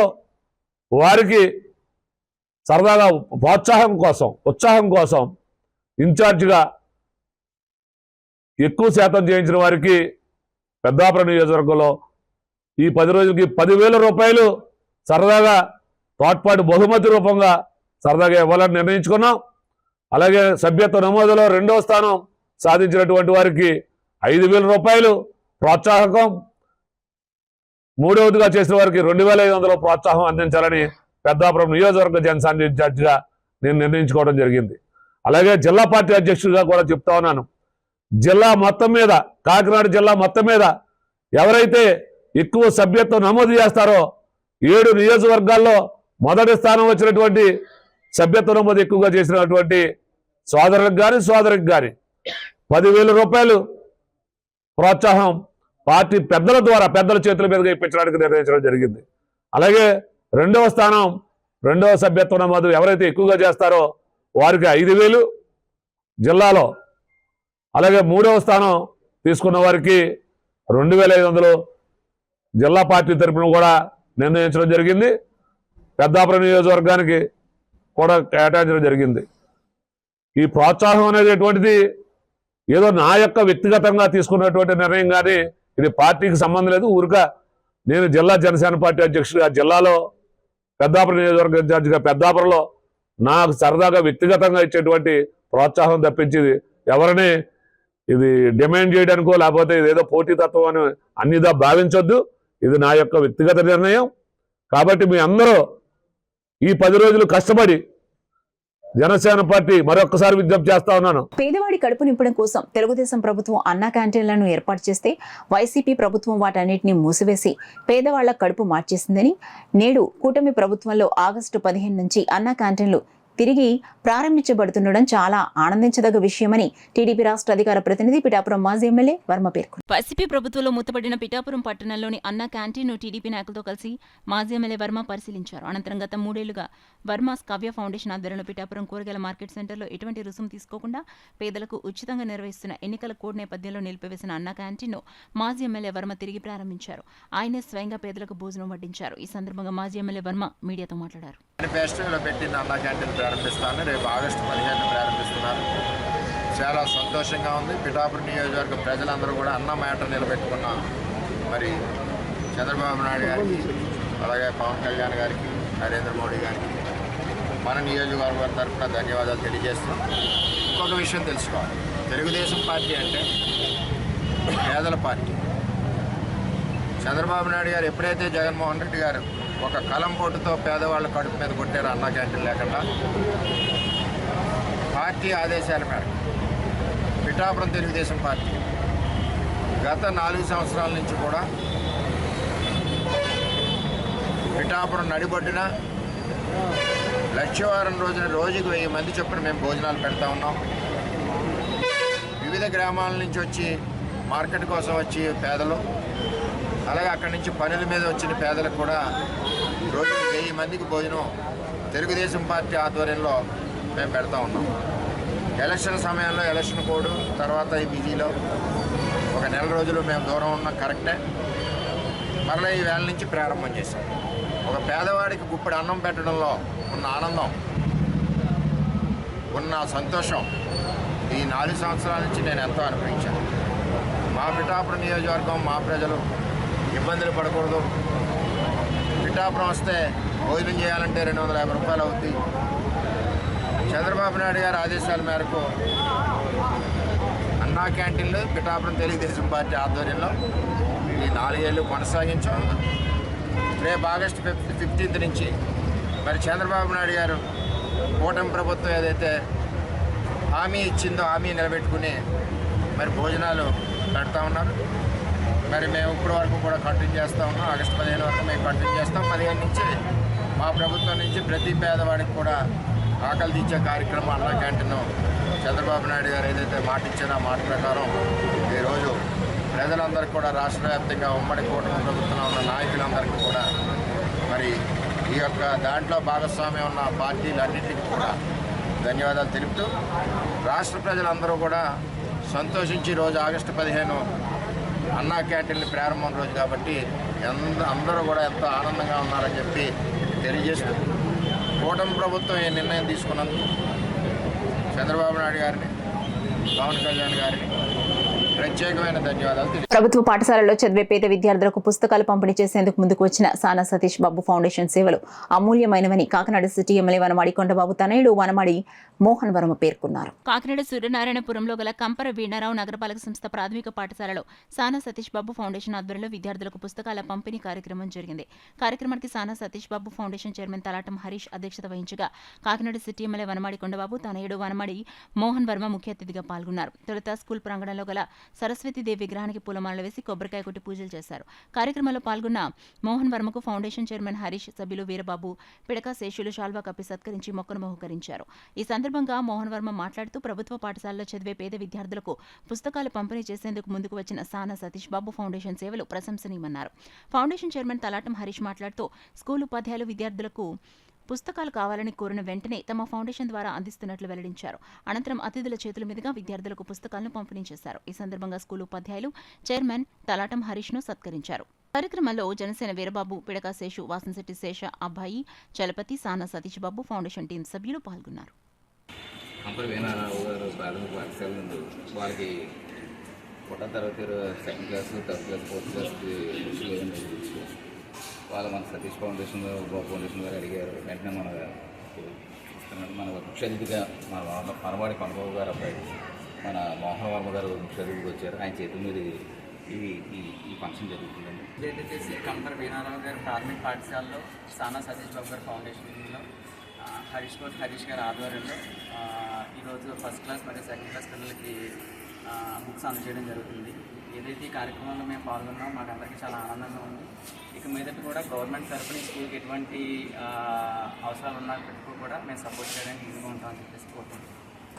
వారికి సరదాగా ఉత్సాహం కోసం ఇన్ఛార్జిగా ఎక్కువ శాతం చేయించిన వారికి పెద్దాపురం నియోజకవర్గంలో ఈ 10 రోజులకి 10,000 రూపాయలు సరదాగా తోడ్పాటు బహుమతి రూపంగా సరదాగా ఇవ్వాలని నిర్ణయించుకున్నాం. అలాగే సభ్యత్వ నమోదులో 2వ స్థానం సాధించినటువంటి వారికి 5,000 రూపాయలు ప్రోత్సాహకం, 3వదిగా చేసిన వారికి 2,500 ప్రోత్సాహం అందించాలని పెద్దాపురం నియోజకవర్గ జనసేన ఇన్ఛార్జిగా నేను నిర్ణయించుకోవడం జరిగింది. అలాగే జిల్లా పార్టీ అధ్యక్షుడిగా కూడా చెప్తా ఉన్నాను, జిల్లా మొత్తం మీద కాకినాడ జిల్లా మొత్తం మీద ఎవరైతే ఎక్కువ సభ్యత్వం నమోదు చేస్తారో 7 నియోజకవర్గాల్లో మొదటి స్థానం వచ్చినటువంటి సభ్యత్వ నమోదు ఎక్కువగా చేసినటువంటి సోదరికి కానీ 10,000 రూపాయలు ప్రోత్సాహం పార్టీ పెద్దల ద్వారా పెద్దల చేతుల మీదుగా ఇప్పించడానికి నిర్ణయించడం జరిగింది. అలాగే 2వ స్థానం 2వ సభ్యత్వ నమోదు ఎవరైతే ఎక్కువగా చేస్తారో వారికి 5,000 జిల్లాలో, అలాగే 3వ స్థానం తీసుకున్న వారికి 2,500 జిల్లా పార్టీ తరఫున కూడా నిర్ణయించడం జరిగింది. పెద్దాపురం నియోజకవర్గానికి కూడా కేటాయించడం జరిగింది. ఈ ప్రోత్సాహం అనేది ఎటువంటిది ఏదో నా యొక్క వ్యక్తిగతంగా తీసుకున్నటువంటి నిర్ణయం కానీ ఇది పార్టీకి సంబంధం లేదు. ఊరిక నేను జిల్లా జనసేన పార్టీ అధ్యక్షుడిగా జిల్లాలో పెద్దాపురం నియోజకవర్గ ఇన్ఛార్జిగా పెద్దాపురంలో నాకు సరదాగా వ్యక్తిగతంగా ఇచ్చేటువంటి ప్రోత్సాహం తప్పించింది ఎవరిని ఇది డిమాండ్ చేయడానికో లేకపోతే ఇదేదో పోటీతత్వం అని అన్నిదా భావించొద్దు. ఇది నా యొక్క వ్యక్తిగత నిర్ణయం. కాబట్టి మీ అందరూ ఈ 10 రోజులు కష్టపడి జనసేన పార్టీ మరొకసారి విజ్ఞప్తి చేస్తా ఉన్నాను. పేదవాడి కడుపు నింపడం కోసం తెలుగుదేశం ప్రభుత్వం అన్నా క్యాంటీన్లను ఏర్పాటు చేస్తే వైసీపీ ప్రభుత్వం వాటన్నిటిని మూసివేసి పేదవాళ్ల కడుపు మార్చేసిందని, నేడు కూటమి ప్రభుత్వంలో ఆగస్టు 15 నుంచి అన్నా క్యాంటీన్లు తిరిగి ప్రారంభించబడుతుండడం చాలా ఆనందించదగ్గ విషయమని టీడీపీ రాష్ట్ర అధికార ప్రతినిధి పిఠాపురం మాజీ ఎమ్మెల్యే వర్మ పేర్కొన్నారు. వైసీపీ ప్రభుత్వంలో మూతపడిన పిఠాపురం పట్టణంలోని అన్న క్యాంటీన్ను టీడీపీ నాయకులతో కలిసి మాజీ ఎమ్మెల్యే వర్మ పరిశీలించారు. అనంతరం గత 3 ఏళ్లుగా వర్మ కావ్య ఫౌండేషన్ ఆధ్వర్యంలో పిఠాపురం కూరగాయల మార్కెట్ సెంటర్లో ఎటువంటి రుసుము తీసుకోకుండా పేదలకు ఉచితంగా నిర్వహిస్తున్న ఎన్నికల కోడ్ నేపథ్యంలో నిలిపివేసిన అన్న క్యాంటీన్ను మాజీ ఎమ్మెల్యే వర్మ తిరిగి ప్రారంభించారు. ఆయనే స్వయంగా పేదలకు భోజనం వడ్డించారు. ఈ సందర్భంగా మాజీ ఎమ్మెల్యే వర్మ మీడియాతో మాట్లాడారు. ప్రారంభిస్తాను. రేపు ఆగస్టు 15 ప్రారంభిస్తున్నారు. చాలా సంతోషంగా ఉంది. పిఠాపురం నియోజకవర్గ ప్రజలందరూ కూడా అన్న మాట నిలబెట్టుకున్న మరి చంద్రబాబు నాయుడు గారికి, అలాగే పవన్ కళ్యాణ్ గారికి, నరేంద్ర మోడీ గారికి మన నియోజకవర్గం తరఫున ధన్యవాదాలు తెలియజేస్తున్నాం. ఇంకొక విషయం తెలుసుకోవాలి, తెలుగుదేశం పార్టీ అంటే పేదల పార్టీ. చంద్రబాబు నాయుడు గారు ఎప్పుడైతే జగన్మోహన్ రెడ్డి గారు ఒక కలం పోటుతో పేదవాళ్ళ కడుపు మీద కొట్టారు అన్నా క్యాంటీన్ లేకుండా, పార్టీ ఆదేశాల మేరకు పిఠాపురం తెలుగుదేశం పార్టీ గత 4 సంవత్సరాల నుంచి కూడా పిఠాపురం నడిబొడ్డున లక్షవారం రోజున రోజుకు 1000 మంది చొప్పున మేము భోజనాలు పెడతా ఉన్నాం. వివిధ గ్రామాల నుంచి వచ్చి మార్కెట్ కోసం వచ్చి పేదలు, అలాగే అక్కడి నుంచి పనుల మీద వచ్చిన పేదలకు కూడా రోజుకి 1000 మందికి భోజనం తెలుగుదేశం పార్టీ ఆధ్వర్యంలో మేము పెడతా ఉన్నాం. ఎలక్షన్ సమయంలో ఎలక్షన్ కోడ్ తర్వాత ఈ బిజీలో ఒక 1 నెల రోజులు మేము దూరం ఉన్నాం, కరెక్టే. మరలా ఈ వేళ నుంచి ప్రారంభం చేశాం. ఒక పేదవాడికి గుప్పెడు అన్నం పెట్టడంలో ఉన్న ఆనందం, ఉన్న సంతోషం ఈ 4 సంవత్సరాల నుంచి నేను ఎంతో అనుభవించాను. మా పిఠాపురం నియోజకవర్గం మా ప్రజలు ఇబ్బందులు పడకూడదు. పిఠాపురం వస్తే భోజనం చేయాలంటే 250 రూపాయలు అవుతుంది. చంద్రబాబు నాయుడు గారి ఆదేశాల మేరకు అన్నా క్యాంటీన్లు పిఠాపురం తెలుగుదేశం పార్టీ ఆధ్వర్యంలో ఈ 4 ఏళ్ళు కొనసాగించాం. రేపు ఆగస్టు 15 నుంచి మరి చంద్రబాబు నాయుడు గారు కూటమి ప్రభుత్వం ఏదైతే హామీ ఇచ్చిందో హామీ నిలబెట్టుకుని మరి భోజనాలు పెడతా ఉన్నారు. మరి మేము ఇప్పటి వరకు కూడా కంటిన్యూ చేస్తూ ఉన్నాం. ఆగస్టు 15 వరకు మేము కంటిన్యూ చేస్తాం. 15 నుంచి మా ప్రభుత్వం నుంచి ప్రతి పేదవాడికి కూడా ఆకలి తీర్చే కార్యక్రమం అన్నా క్యాంటీన్ చంద్రబాబు నాయుడు గారు ఏదైతే మాట ఇచ్చారో ఆ మాట ప్రకారం ఈరోజు ప్రజలందరికీ కూడా రాష్ట్ర వ్యాప్తంగా ఉమ్మడి కూటమి ప్రభుత్వంలో ఉన్న నాయకులందరికీ కూడా మరి ఈ యొక్క దాంట్లో భాగస్వామ్యం ఉన్న పార్టీలన్నింటికి కూడా ధన్యవాదాలు తెలుపుతూ రాష్ట్ర ప్రజలందరూ కూడా సంతోషించి రోజు ఆగస్టు 15 అన్నా క్యాంటీన్ల ప్రారంభం రోజు కాబట్టి అందరూ కూడా ఎంతో ఆనందంగా ఉన్నారని చెప్పి తెలియజేస్తూ కూటమి ప్రభుత్వం ఈ నిర్ణయం తీసుకున్నందుకు చంద్రబాబు నాయుడు గారిని, పవన్ కళ్యాణ్ గారిని ప్రత్యేకమైన ధన్యవాదాలు. ప్రభుత్వ పాఠశాలలో చదివే పేద విద్యార్థులకు పుస్తకాలు పంపిణీ చేసేందుకు ముందుకు వచ్చిన సానా సతీష్ బాబు ఫౌండేషన్ సేవలు అమూల్యమైనవని కాకినాడ సిటీ ఎమ్మెల్యే వనమాడి కొండబాబు తనయుడు వనమాడి మోహన్ వర్మ పేర్కొన్నారు. కాకినాడ సూర్యనారాయణపురంలో గల కంపర వీణారావు నగరపాలక సంస్థ ప్రాథమిక పాఠశాలలో సానా సతీష్ బాబు ఫౌండేషన్ ఆధ్వర్యంలో విద్యార్థులకు పుస్తకాల పంపిణీ కార్యక్రమం జరిగింది. కార్యక్రమానికి సానా సతీష్ బాబు ఫౌండేషన్ చైర్మన్ తలాటం హరీష్ అధ్యక్షత వహించగా కాకినాడ సిటీ ఎమ్మెల్యే వనమాడి కొండబాబు తనయుడు వనమాడి మోహన్ వర్మ ముఖ్య అతిథిగా పాల్గొన్నారు. తొలుత స్కూల్ ప్రాంగణంలో గల సరస్వతీదేవి విగ్రహానికి పూలమాలలు వేసి కొబ్బరికాయ కొట్టి పూజలు చేశారు. కార్యక్రమంలో పాల్గొన్న మోహన్ వర్మకు ఫౌండేషన్ చైర్మన్ హరీష్, సభ్యులు వీరబాబు, పిడక శేషులు శాల్వా కప్పి సత్కరించి మొక్కను బహుకరించారు. ఈ సందర్భంగా మోహన్ వర్మ మాట్లాడుతూ ప్రభుత్వ పాఠశాలలో చదివే పేద విద్యార్థులకు పుస్తకాలు పంపిణీ చేసేందుకు ముందుకు వచ్చిన సానా సతీష్ బాబు ఫౌండేషన్ సేవలు ప్రశంసనీయమన్నారు. ఫౌండేషన్ చైర్మన్ తలాటం హరీష్ మాట్లాడుతూ స్కూల్ ఉపాధ్యాయులు విద్యార్థులకు పుస్తకాలు కావాలని కోరిన వెంటనే తమ ఫౌండేషన్ ద్వారా అందిస్తున్నట్లు వెల్లడించారు. అనంతరం అతిథుల చేతుల మీదుగా విద్యార్థులకు పుస్తకాలను పంపిణీ చేశారు. ఈ సందర్భంగా స్కూల్ ఉపాధ్యాయులు చైర్మన్ తలాటం హరీష్ ను సత్కరించారు. కార్యక్రమంలో జనసేన వీరబాబు, పిడక శేషు, వాసంశెట్టి శేష, అబ్బాయి, చలపతి, సానా సతీష్ బాబు ఫౌండేషన్ టీం సభ్యులు పాల్గొన్నారు. వాళ్ళు మన సతీష్ ఫౌండేషన్ గారు అడిగారు. వెంటనే మన ముఖ్య అతిథిగా మన మనవాడి కొండబాబు గారు అబ్బాయి మన మోహన్ వర్మ గారు ముఖ్య అతిథికి వచ్చారు. ఆయన చేతుల మీద ఈ ఫంక్షన్ జరుగుతుందండి. ఇది వచ్చేసి కంపర వీణారావు గారి ప్రాథమిక పాఠశాలలో సానా సతీష్ బాబు గారి ఫౌండేషన్లో హరీష్ గారి ఆధ్వర్యంలో ఈరోజు ఫస్ట్ క్లాస్ మరియు సెకండ్ క్లాస్ పిల్లలకి బుక్స్ అందజేయడం జరుగుతుంది. ఏదైతే ఈ కార్యక్రమంలో మేము పాల్గొన్నామో మాకు అందరికీ చాలా ఆనందంగా ఉంది. ఇక మీదట కూడా గవర్నమెంట్ తరఫున స్కూల్కి ఎటువంటి అవసరాలు ఉన్నప్పటికీ కూడా మేము సపోర్ట్ చేయడానికి ఈజీగా ఉంటామని చెప్పేసి కోరుకుంటున్నాం.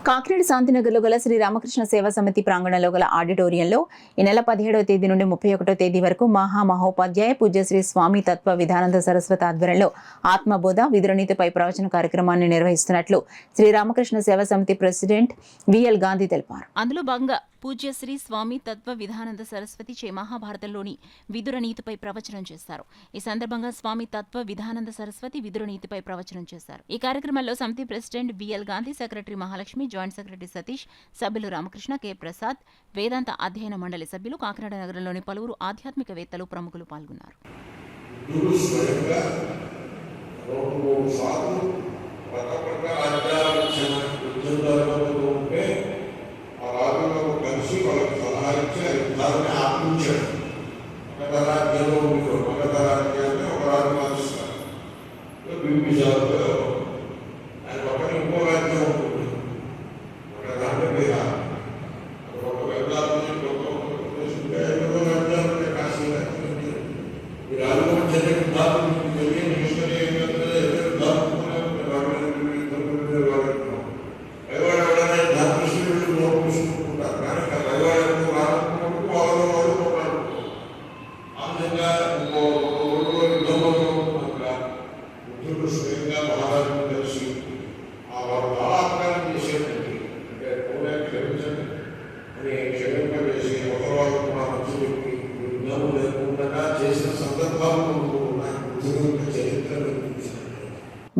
కాకినాడ శాంతినగర్లో గల శ్రీ రామకృష్ణ సేవా సమితి ప్రాంగణంలో గల ఆడిటోరియంలో ఈ నెల 17వ తేదీ నుండి 31వ తేదీ వరకు మహామహోపాధ్యాయ పూజ్యశ్రీ స్వామి తత్వ విధానంద సరస్వతి ఆధ్వర్యంలో ఆత్మబోధ విదురనీతిపై ప్రవచన కార్యక్రమాన్ని నిర్వహిస్తున్నట్లు శ్రీ రామకృష్ణ సేవా సమితి ప్రెసిడెంట్ విఎల్ గాంధీ తెలిపారు. అందులో భాగంగా పూజ్యశ్రీ స్వామి తత్వ విధానంద సరస్వతి చే మహాభారతంలోని విదుర నీతిపై ప్రవచనం చేశారు. ఈ సందర్భంగా స్వామి తత్వ విధానంద సరస్వతి విదుర నీతిపై ప్రవచనం చేశారు. ఈ కార్యక్రమంలో సమితి president BL Gandhi, secretary Mahalakshmi, joint secretary Satish, సభ్యులు రామకృష్ణ, కె ప్రసాద్, వేదాంత అధ్యయన మండలి సభ్యులు, కాకినాడ నగరంలోని పలువురు ఆధ్యాత్మికవేత్తలు ప్రముఖులు పాల్గొన్నారు. కలిసి వాళ్ళకి సలహా ఇచ్చి దాన్ని ఆపించాడు. ఒక రాజ్యంలో ఉంటుంది, ఒక రాజ్యాన్ని ఒక రాజ్యం అందిస్తారు. బింబిసారులో ఆయన పక్కన ఇంకో రాజ్యం ఉంటుంది. ఒక దాంట్లో మీద ఒక వెంకటాద్రి ఉంటే ఎన్నో రాజ్యాలు ఉంటే కాశీ రాజ్యం ఈ రాజ్యం చదివిన దాని తెలియని హిస్టరీ ఏంటంటే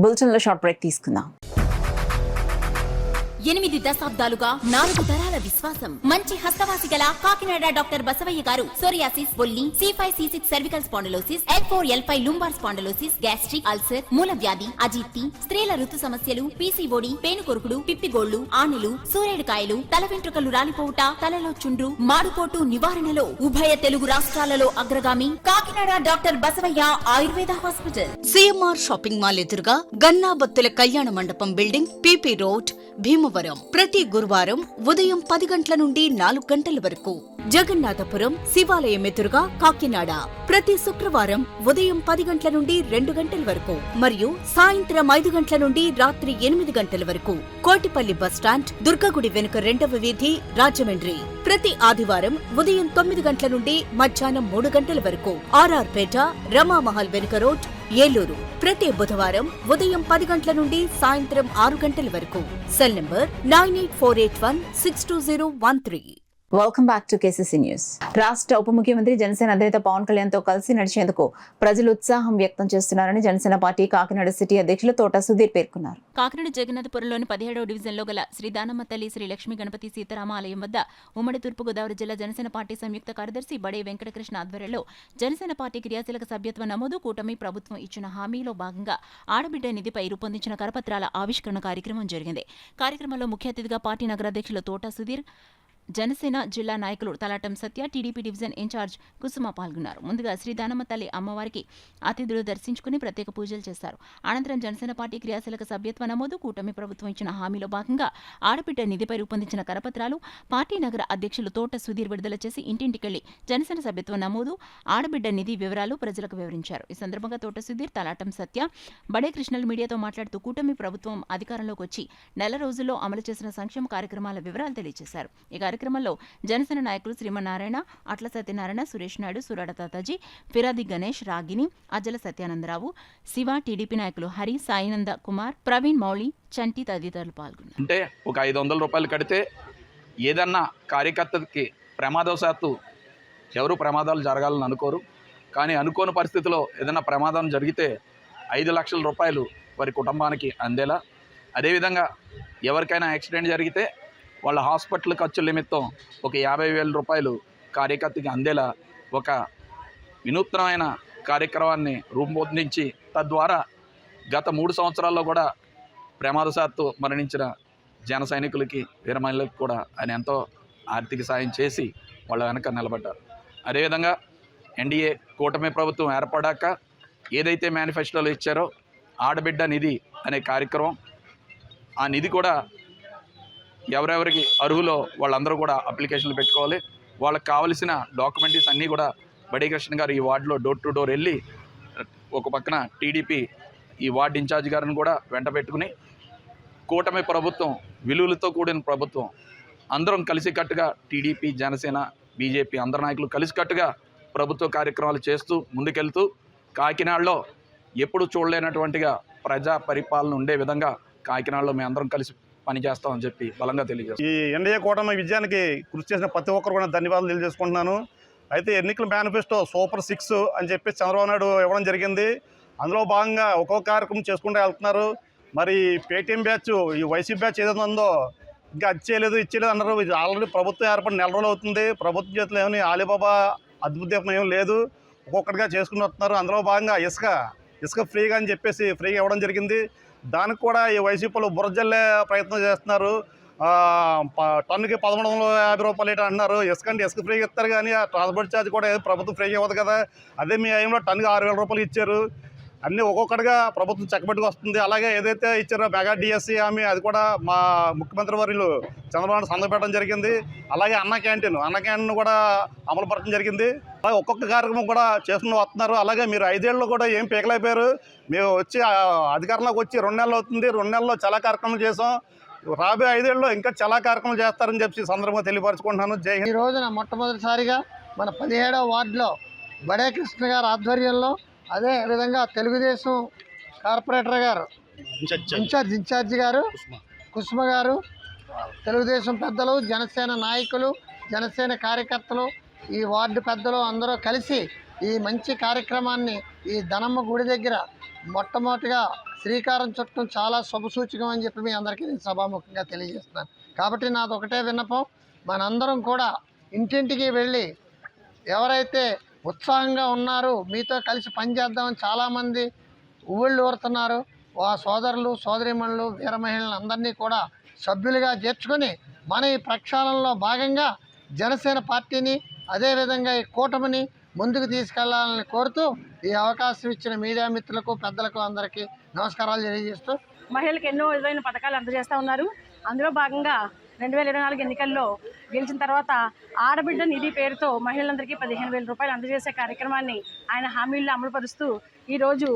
బులెటిన్లో షార్ట్ బ్రేక్ తీసుకుందాం. 8 దశాబ్దాలుగా 4 తరాల విశ్వాసం. మంచి హస్తవాసి గల కాకినాడ డాక్టర్ బసవయ్య గారు సోరియాసిస్, బొల్లి, C5, C6 cervical spondylosis, L4, L5 lumbar spondylosis, gastric ulcer, మూల వ్యాధి, అజీర్తి, స్త్రీల ఋతు సమస్యలు, PCOD, పేనుకొరుకుడు, పిప్పిగోళ్లు, ఆనులు, సూరేడుకాయలు, తల వెంట్రుకలు రాలిపోవుట, తలలో చుండ్రు, మాడుకోటు నివారణలో ఉభయ తెలుగు రాష్ట్రాలలో అగ్రగామి Kakinada Kakinada doctor Basavaiah Ayurveda hospital, CMR shopping mall ఎదురుగా గన్నాబత్తుల కళ్యాణ మండపం బిల్డింగ్, పిపి రోడ్, భీమవరం. ప్రతి గురువారం ఉదయం 10 గంటల నుండి 4 గంటల వరకు. జగన్నాథపురం శివాలయం ఎదురుగా కాకినాడ ప్రతి శుక్రవారం ఉదయం 10 గంటల నుండి 2 గంటల వరకు మరియు సాయంత్రం 5 గంటల నుండి రాత్రి 8 గంటల వరకు. కోటిపల్లి బస్టాండ్, దుర్గగుడి వెనుక 2వ వీధి, రాజమండ్రి. ప్రతి ఆదివారం ఉదయం 9 గంటల నుండి మధ్యాహ్నం 3 గంటల వరకు. ఆర్ఆర్ పేట, రమామహల్ వెనుక రోడ్, ఏలూరు. ప్రతి బుధవారం ఉదయం 10 గంటల నుండి సాయంత్రం 6 గంటల వరకు. Cell number 9848162013. Welcome back to KCC news. రాష్ట్ర ఉప ముఖ్యమంత్రి జనసేన అధినేత పవన్ కళ్యాణ్ తో కలిసి నడిచేందుకు ప్రజలు ఉత్సాహం వ్యక్తం చేస్తున్నారని జనసేన పార్టీ కాకినాడ సిటీ అధ్యక్షులు తోట సుధీర్ పేర్కొన్నారు. కాకినాడ జగన్నాథపురంలోని 17వ డివిజన్లో గల శ్రీ దానమ్మ తల్లి శ్రీ లక్ష్మీ గణపతి సీతారామ ఆలయం వద్ద ఉమ్మడి తూర్పుగోదావరి జిల్లా జనసేన పార్టీ సంయుక్త కార్యదర్శి బడే వెంకటకృష్ణ ఆధ్వర్యంలో జనసేన పార్టీ క్రియాశీలక సభ్యత్వ నమోదు, కూటమి ప్రభుత్వం ఇచ్చిన హామీలో భాగంగా ఆడబిడ్డ నిధిపై రూపొందించిన కరపత్రాల ఆవిష్కరణ కార్యక్రమం జరిగింది. కార్యక్రమంలో ముఖ్య అతిథిగా పార్టీ నగరాధ్యక్షులు తోట సుధీర్, జనసేన జిల్లా నాయకులు తలాటం సత్య, టీడీపీ డివిజన్ ఇన్ఛార్జ్ కుసుమ పాల్గొన్నారు. ముందుగా శ్రీ దానమ్మ తల్లి అమ్మవారికి అతిథులు దర్శించుకుని ప్రత్యేక పూజలు చేశారు. అనంతరం జనసేన పార్టీ క్రియాశీలక సభ్యత్వ నమోదు, కూటమి ప్రభుత్వం ఇచ్చిన హామీలో భాగంగా ఆడబిడ్డ నిధిపై రూపొందించిన కరపత్రాలు పార్టీ నగర అధ్యక్షులు తోట సుధీర్ విడుదల చేసి ఇంటింటికెళ్లి జనసేన సభ్యత్వ నమోదు, ఆడబిడ్డ నిధి వివరాలు ప్రజలకు వివరించారు. ఈ సందర్భంగా తోట సుధీర్, తలాటం సత్య, బడే కృష్ణలు మీడియాతో మాట్లాడుతూ కూటమి ప్రభుత్వం అధికారంలోకి వచ్చి నెల రోజుల్లో అమలు చేసిన సంక్షేమ కార్యక్రమాల వివరాలు తెలియజేశారు. ఈ కార్యక్రమంలో జనసేన నాయకులు శ్రీమన్నారాయణ, అట్ల సత్యనారాయణ, సురేష్ నాయుడు, సురాడ తాతాజీ, ఫిరాది గణేష్, రాగిని, అజ్జల సత్యానందరావు, శివ, టీడీపీ నాయకులు హరి, సాయినంద కుమార్, ప్రవీణ్ మౌళి, చంటి తదితరులు పాల్గొన్నారు. అంటే ఒక 500 రూపాయలు కడితే ఏదన్నా కార్యకర్తకి ప్రమాదవశాత్తు ఎవరు ప్రమాదాలు జరగాలని అనుకోరు, కానీ అనుకోని పరిస్థితిలో ఏదైనా ప్రమాదం జరిగితే 5 లక్షల రూపాయలు వారి కుటుంబానికి అందేలా, అదేవిధంగా ఎవరికైనా యాక్సిడెంట్ జరిగితే వాళ్ళ హాస్పిటల్ ఖర్చుల నిమిత్తం ఒక 50,000 రూపాయలు కార్యకర్తకి అందేలా ఒక వినూత్నమైన కార్యక్రమాన్ని రూపొందించి తద్వారా గత 3 సంవత్సరాల్లో కూడా ప్రమాదశాత్తు మరణించిన జన సైనికులకి, వీర మహిళలకు కూడా ఆయన ఎంతో ఆర్థిక సాయం చేసి వాళ్ళ వెనక నిలబడ్డారు. అదేవిధంగా ఎన్డీఏ కూటమి ప్రభుత్వం ఏర్పడాక ఏదైతే మేనిఫెస్టోలో ఇచ్చారో ఆడబిడ్డ నిధి అనే కార్యక్రమం, ఆ నిధి కూడా ఎవరెవరికి అర్హులో వాళ్ళందరూ కూడా అప్లికేషన్లు పెట్టుకోవాలి. వాళ్ళకి కావలసిన డాక్యుమెంటరీస్ అన్నీ కూడా బడే కృష్ణ గారు ఈ వార్డులో డోర్ టు డోర్ వెళ్ళి ఒక పక్కన టీడీపీ ఈ వార్డు ఇన్ఛార్జ్ గారిని కూడా వెంట పెట్టుకుని కూటమి ప్రభుత్వం విలువలతో కూడిన ప్రభుత్వం, అందరం కలిసికట్టుగా టీడీపీ, జనసేన, బీజేపీ అందరు నాయకులు కలిసికట్టుగా ప్రభుత్వ కార్యక్రమాలు చేస్తూ ముందుకెళ్తూ కాకినాడలో ఎప్పుడు చూడలేనటువంటిగా ప్రజా పరిపాలన ఉండే విధంగా కాకినాడలో మేము అందరం కలిసి పనిచేస్తామని చెప్పి బలంగా తెలియజేస్తాం. ఈ ఎన్డీఏ కూటమి విజయానికి కృషి చేసిన ప్రతి ఒక్కరు కూడా ధన్యవాదాలు తెలియజేసుకుంటున్నాను. అయితే ఎన్నికల మేనిఫెస్టో సూపర్ 6 అని చెప్పి చంద్రబాబు నాయుడు ఇవ్వడం జరిగింది. అందులో భాగంగా ఒక్కొక్క కార్యక్రమం చేసుకుంటూ వెళ్తున్నారు. మరి పేటీఎం బ్యాచ్, ఈ వైసీపీ బ్యాచ్ ఏదైతే ఉందో ఇంకా అది చేయలేదు, ఇచ్చేయలేదు అన్నారు. ఇది ఆల్రెడీ ప్రభుత్వం ఏర్పడి నెల రోజులు అవుతుంది. ప్రభుత్వం చేతిలో ఏమని ఆలీబాబా అద్భుతం ఏం లేదు, ఒక్కొక్కటిగా చేసుకుని వస్తున్నారు. అందులో భాగంగా ఇసుక ఫ్రీగా అని చెప్పేసి ఫ్రీగా ఇవ్వడం జరిగింది. దానికి కూడా ఈ వైసీపీలో బురజల్లే ప్రయత్నం చేస్తున్నారు. టన్నుకి 1,150 రూపాయలు ఏంటి అంటున్నారు. ఇసుక ఫ్రీగా ఇస్తారు, కానీ ఆ ట్రాన్స్పోర్ట్ ఛార్జ్ కూడా ప్రభుత్వం ఫ్రీగా ఇవ్వదు కదా. అదే మీ టైంలో టన్నుకి 6,000 రూపాయలు ఇచ్చారు. అన్నీ ఒక్కొక్కటిగా ప్రభుత్వం చక్కబెట్టుకు వస్తుంది. అలాగే ఏదైతే ఇచ్చారో మెగా డిఎస్సీ హామీ, అది కూడా మా ముఖ్యమంత్రి వర్యులు చంద్రబాబు సందర్భం జరిగింది. అలాగే అన్న క్యాంటీన్ కూడా అమలు పరచడం జరిగింది. అలాగే ఒక్కొక్క కార్యక్రమం కూడా చేసుకుని వస్తున్నారు. అలాగే మీరు 5 ఏళ్ళలో కూడా ఏం పీకలైపోయారు. మేము వచ్చి అధికారంలోకి వచ్చి 2 నెలలు అవుతుంది. 2 నెలల్లో చాలా కార్యక్రమాలు చేసాం. రాబోయే 5 ఏళ్ళలో ఇంకా చాలా కార్యక్రమాలు చేస్తారని చెప్పి సందర్భంగా తెలియపరచుకుంటున్నాను. జై హింద్. ఈ రోజున మొట్టమొదటిసారిగా మన 17వ వార్డులో బడే కృష్ణ గారి ఆధ్వర్యంలో, అదే విధంగా తెలుగుదేశం కార్పొరేటర్ గారు ఇన్ఛార్జి గారు కుసుమ గారు, తెలుగుదేశం పెద్దలు, జనసేన నాయకులు, జనసేన కార్యకర్తలు, ఈ వార్డు పెద్దలు అందరూ కలిసి ఈ మంచి కార్యక్రమాన్ని ఈ దనమ్మ గుడి దగ్గర మొట్టమొదటిగా శ్రీకారం చుట్టం చాలా శుభసూచకం అని చెప్పి మీ అందరికీ నేను సభాముఖంగా తెలియజేస్తున్నాను. కాబట్టి నాది ఒకటే విన్నపం, మనందరం కూడా ఇంటింటికి వెళ్ళి ఎవరైతే ఉత్సాహంగా ఉన్నారు, మీతో కలిసి పనిచేద్దామని చాలామంది ఊళ్ళు ఊరుతున్నారు, ఆ సోదరులు, సోదరీమణులు, వీర మహిళలు అందరినీ కూడా సభ్యులుగా చేర్చుకొని మన ఈ ప్రక్షాళనలో భాగంగా జనసేన పార్టీని, అదేవిధంగా ఈ కూటమిని ముందుకు తీసుకెళ్లాలని కోరుతూ ఈ అవకాశం ఇచ్చిన మీడియా మిత్రులకు, పెద్దలకు అందరికీ నమస్కారాలు తెలియజేస్తూ, మహిళలకు ఎన్నో విధమైన పథకాలు అందజేస్తూ ఉన్నారు. అందులో భాగంగా 2024 ఎన్నికల్లో గెలిచిన తర్వాత ఆడబిడ్డ నిధి పేరుతో మహిళలందరికీ 15,000 రూపాయలు అందజేసే కార్యక్రమాన్ని ఆయన హామీల్లో అమలుపరుస్తూ ఈరోజు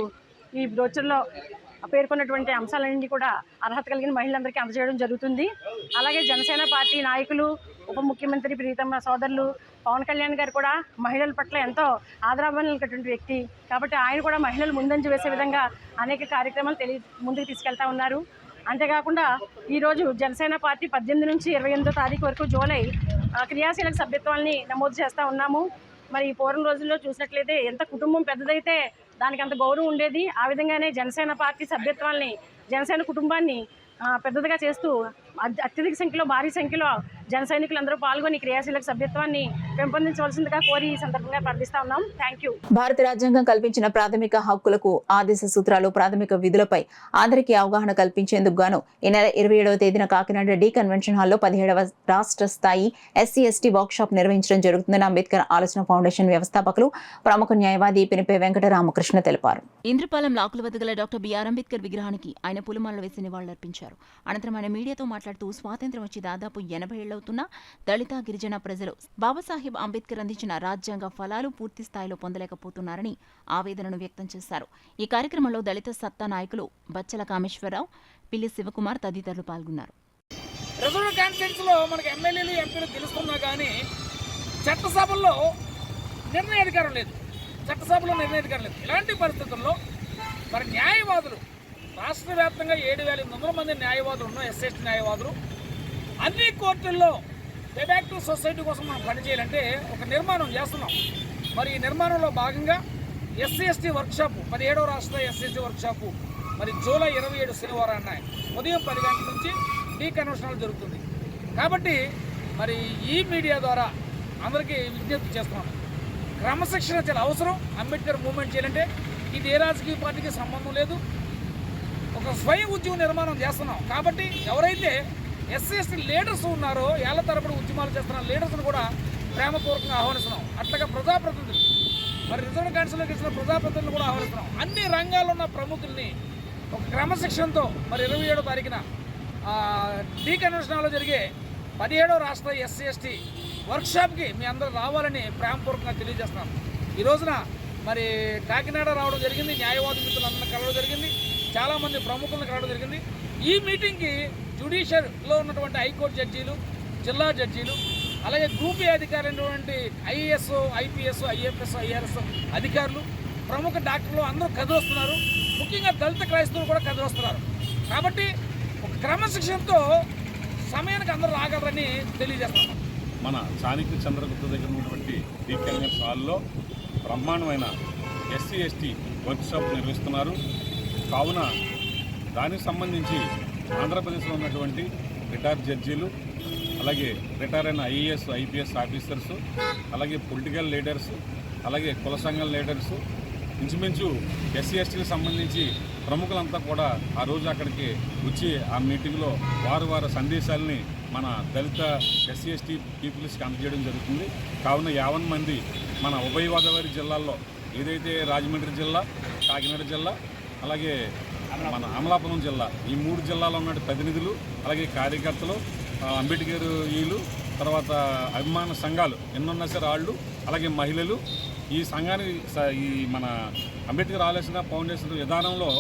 ఈ బ్రోచర్లో పేర్కొన్నటువంటి అంశాలన్నీ కూడా అర్హత కలిగిన మహిళలందరికీ అందజేయడం జరుగుతుంది. అలాగే జనసేన పార్టీ నాయకులు, ఉప ముఖ్యమంత్రి ప్రీతమ సోదరులు పవన్ కళ్యాణ్ గారు కూడా మహిళల పట్ల ఎంతో ఆదరాభిమానాలు కలిగినటువంటి వ్యక్తి కాబట్టి ఆయన కూడా మహిళలు ముందంజ వేసే విధంగా అనేక కార్యక్రమాలు ముందుకు తీసుకెళ్తా ఉన్నారు. అంతేకాకుండా ఈరోజు జనసేన పార్టీ 18 నుంచి 28వ తారీఖు వరకు జూలై క్రియాశీలక సభ్యత్వాన్ని నమోదు చేస్తూ ఉన్నాము. మరి ఈ పూర్వం రోజుల్లో చూసినట్లయితే ఎంత కుటుంబం పెద్దదైతే దానికి అంత గౌరవం ఉండేది. ఆ విధంగానే జనసేన పార్టీ సభ్యత్వాన్ని, జనసేన కుటుంబాన్ని పెద్దదిగా చేస్తూ అత్యధిక సంఖ్యలో, భారీ సంఖ్యలో జన సైనికులందరూ పాల్గొని క్రియాశీలక సభ్యత్వాన్ని పెంపొందించవలసిందిగా కోరి ఈ సందర్భంగా ప్రార్థిస్తా ఉన్నాం. Thank you. భారత రాజ్యాంగం కల్పించిన ప్రాథమిక హక్కులకు, ఆదేశ సూత్రాలు, ప్రాథమిక విధులపై అందరికీ అవగాహన కల్పించేందుకు గాను ఈ నెల 27వ తేదీన కాకినాడ డి కన్వెన్షన్ హాల్లో 17వ రాష్ట్ర స్థాయి SC/ST వర్క్షాప్ నిర్వహించడం జరుగుతుందని అంబేద్కర్ ఆలోచన ఫౌండేషన్ వ్యవస్థాపకులు, ప్రముఖ న్యాయవాది పినిపే వెంకట రామకృష్ణ తెలిపారు. ఇంద్రపాలెం లాకుల వద్ద గల డాక్టర్ బిఆర్ అంబేద్కర్ విగ్రహానికి ఆయన పూలమాలలు వేసి నివాళులర్పించారు. అనంతరం ఆయన మీడియాతో మాట్లాడుతూ స్వాతంత్ర్యం వచ్చి దాదాపు 80 ఏళ్లవుతున్నా దళిత, గిరిజన ప్రజలు బాబాసాహెబ్ అంబేద్కర్ అందించిన రాజ్యాంగ ఫలాలు పూర్తి స్థాయిలో పొందలేకపోతున్నారని ఆవేదనను వ్యక్తం చేశారు. ఈ కార్యక్రమంలో దళిత సత్తా నాయకులు బచ్చల కామేశ్వరరావు, పిల్లి శివకుమార్ తదితరులు పాల్గొన్నారు. రిజర్వ్ కాన్ఫరెన్స్ లో మనకి ఎమ్మెల్యేలు, ఎంపీలు గెలుస్తున్నా కానీ చట్టసభల్లో నిర్ణయాధికారం లేదు. ఇలాంటి పరిస్థితుల్లో మరి న్యాయవాదులు రాష్ట్ర వ్యాప్తంగా 7,800 మంది న్యాయవాదులు ఉన్న SC/ST న్యాయవాదులు అన్ని కోర్టుల్లో డెబాక్టు సొసైటీ కోసం మనం పనిచేయాలంటే ఒక నిర్మాణం చేస్తున్నాం. మరి ఈ నిర్మాణంలో భాగంగా SC/ST వర్క్షాప్, 17వ రాష్ట్ర SC/ST వర్క్షాపు మరి జూలై 27 శనివారాన్ని ఉదయం 10 గంటల నుంచి డి కన్వెన్షన్ జరుగుతుంది. కాబట్టి మరి ఈ మీడియా ద్వారా అందరికీ విజ్ఞప్తి చేస్తున్నాను, క్రమశిక్షణ చాలా అవసరం. అంబేద్కర్ మూవ్మెంట్ చేయాలంటే ఇది ఏ రాజకీయ పార్టీకి సంబంధం లేదు, ఒక స్వయం ఉద్యమ నిర్మాణం చేస్తున్నాం. కాబట్టి ఎవరైతే SC/ST లీడర్స్ ఉన్నారో, ఏళ్ల తరబడి ఉద్యమాలు చేస్తున్న లీడర్స్ను కూడా ప్రేమపూర్వకంగా ఆహ్వానిస్తున్నాం. అట్లాగే ప్రజాప్రతినిధులు, మరి రిజర్వ్ కౌన్సిల్లో గెలిచిన ప్రజాప్రతినిధులు కూడా ఆహ్వానిస్తున్నాం. అన్ని రంగాల్లో ఉన్న ప్రముఖుల్ని ఒక క్రమశిక్షణతో మరి 27వ తారీఖున డి కన్వెన్షన్లో జరిగే 17వ రాష్ట్ర SC/ST వర్క్షాప్కి మీ అందరూ రావాలని ప్రేమపూర్వకంగా తెలియజేస్తున్నాం. ఈ రోజున మరి కాకినాడ రావడం జరిగింది, న్యాయవాది మిత్రులందరినీ కలవడం జరిగింది, చాలామంది ప్రముఖులను కలవడం జరిగింది. ఈ మీటింగ్కి జ్యుడిషియరీలో ఉన్నటువంటి హైకోర్టు జడ్జీలు, జిల్లా జడ్జీలు, అలాగే గ్రూప్ ఏ అధికారులైనటువంటి IAS, IPS, IFS, IRS అధికారులు, ప్రముఖ డాక్టర్లు అందరూ కదిలొస్తున్నారు. ముఖ్యంగా దళిత క్రైస్తవులు కూడా కదిలొస్తున్నారు. కాబట్టి ఒక క్రమశిక్షణతో సమయానికి అందరూ రాగలరని తెలియజేస్తున్నాం. మన చాణక్య చంద్రగుప్త దగ్గర ఉన్నటువంటి డి కన్వెన్షన్ హాల్లో బ్రహ్మాండమైన SC/ST వర్క్షాప్ నిర్వహిస్తున్నారు. కావున దానికి సంబంధించి ఆంధ్రప్రదేశ్లో ఉన్నటువంటి రిటైర్డ్ జడ్జీలు, అలాగే రిటైర్ అయిన IAS, IPS ఆఫీసర్సు, అలాగే పొలిటికల్ లీడర్సు, అలాగే కుల సంఘాల లీడర్సు, ఇంచుమించు SC/STకి సంబంధించి ప్రముఖులంతా కూడా ఆ రోజు అక్కడికి వచ్చి ఆ మీటింగ్లో వారి సందేశాలని మన దళిత SC/ST పీపుల్స్కి అందజేయడం జరుగుతుంది. కావున 50 మంది మన ఉభయ గోదావరి జిల్లాల్లో, ఏదైతే రాజమండ్రి జిల్లా, కాకినాడ జిల్లా, అలాగే మన అమలాపురం జిల్లా, ఈ 3 జిల్లాలో ఉన్న ప్రతినిధులు, అలాగే కార్యకర్తలు, అంబేద్కర్ వీళ్ళు, తర్వాత అభిమాన సంఘాలు ఎన్నున్నా సరే వాళ్ళు, అలాగే మహిళలు ఈ సంఘానికి ఈ మన అంబేద్కర్ ఆలోచన ఫౌండేషన్ విధానంలో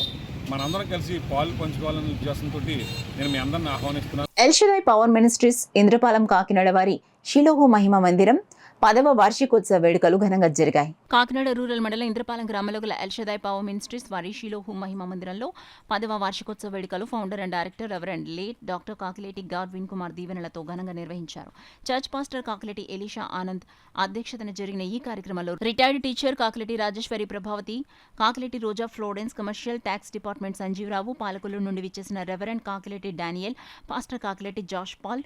మనందరం కలిసి పాలు పంచుకోవాలనే ఉద్దేశంతో నేను మీ అందరిని ఆహ్వానిస్తున్నాను. L షదాయ్ power ministries Indrapalem Kakinada వారి షిలోహు మహిమ మందిరం 10వ వార్షికోత్సవ వేడుకలు ఘనంగా జరిగాయి. కాకినాడ రూరల్ మండలం ఇంద్రపాలెం గ్రామంలో గల ఎల్ షదాయ్ పవర్ మినిస్ట్రీస్ వారి షిలోహు మహిమ మందిరంలో 10వ వార్షికోత్సవ వేడుకలు founder and director reverend late doctor Kakileti Godwin Kumar దీవెనలతో ఘనంగా నిర్వహించారు. Church pastor Kakileti Elisha Anand అధ్యక్షతన జరిగిన ఈ కార్యక్రమంలో retired teacher Kakileti Rajeswari Prabhavathi, Kakileti Roja Florence, commercial tax department Sanjeevarao, Palakollu నుండి విచ్చేసిన reverend Kakileti Daniel, pastor Kakileti Josh Paul,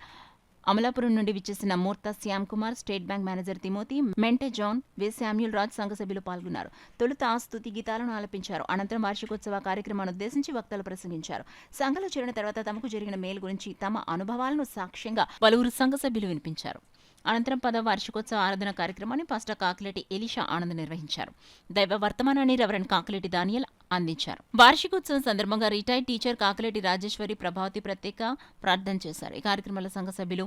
Amalapuram నుండి విచ్చేసిన Murtha Shyam Kumar, state bank manager Timothy, Mente John, V Samuel Raj సంఘ సభ్యులు పాల్గొన్నారు. తొలుత స్తుతి గీతాలను ఆలపించారు. అనంతరం వార్షికోత్సవ కార్యక్రమాన్ని ఉద్దేశించి వక్తలు ప్రసంగించారు. సంఘంలో చేరిన తర్వాత తమకు జరిగిన మేలు గురించి తమ అనుభవాలను సాక్ష్యంగా పలువురు సంఘ సభ్యులు వినిపించారు. అనంతరం 10వ వార్షికోత్సవ ఆరాధన కార్యక్రమాన్ని పాస్టర్ కాకిలేటి ఎలీషా ఆనంద్ నిర్వహించారు. దైవ వర్తమానాన్ని రెవరెండ్ కాకిలేటి దానియల్ అందించారు. వార్షికోత్సవం సందర్భంగా రిటైర్డ్ టీచర్ కాకిలేటి రాజేశ్వరి ప్రభావతి ప్రత్యేక ప్రార్థన చేశారు. ఈ కార్యక్రమంలో సంఘ సభ్యులు,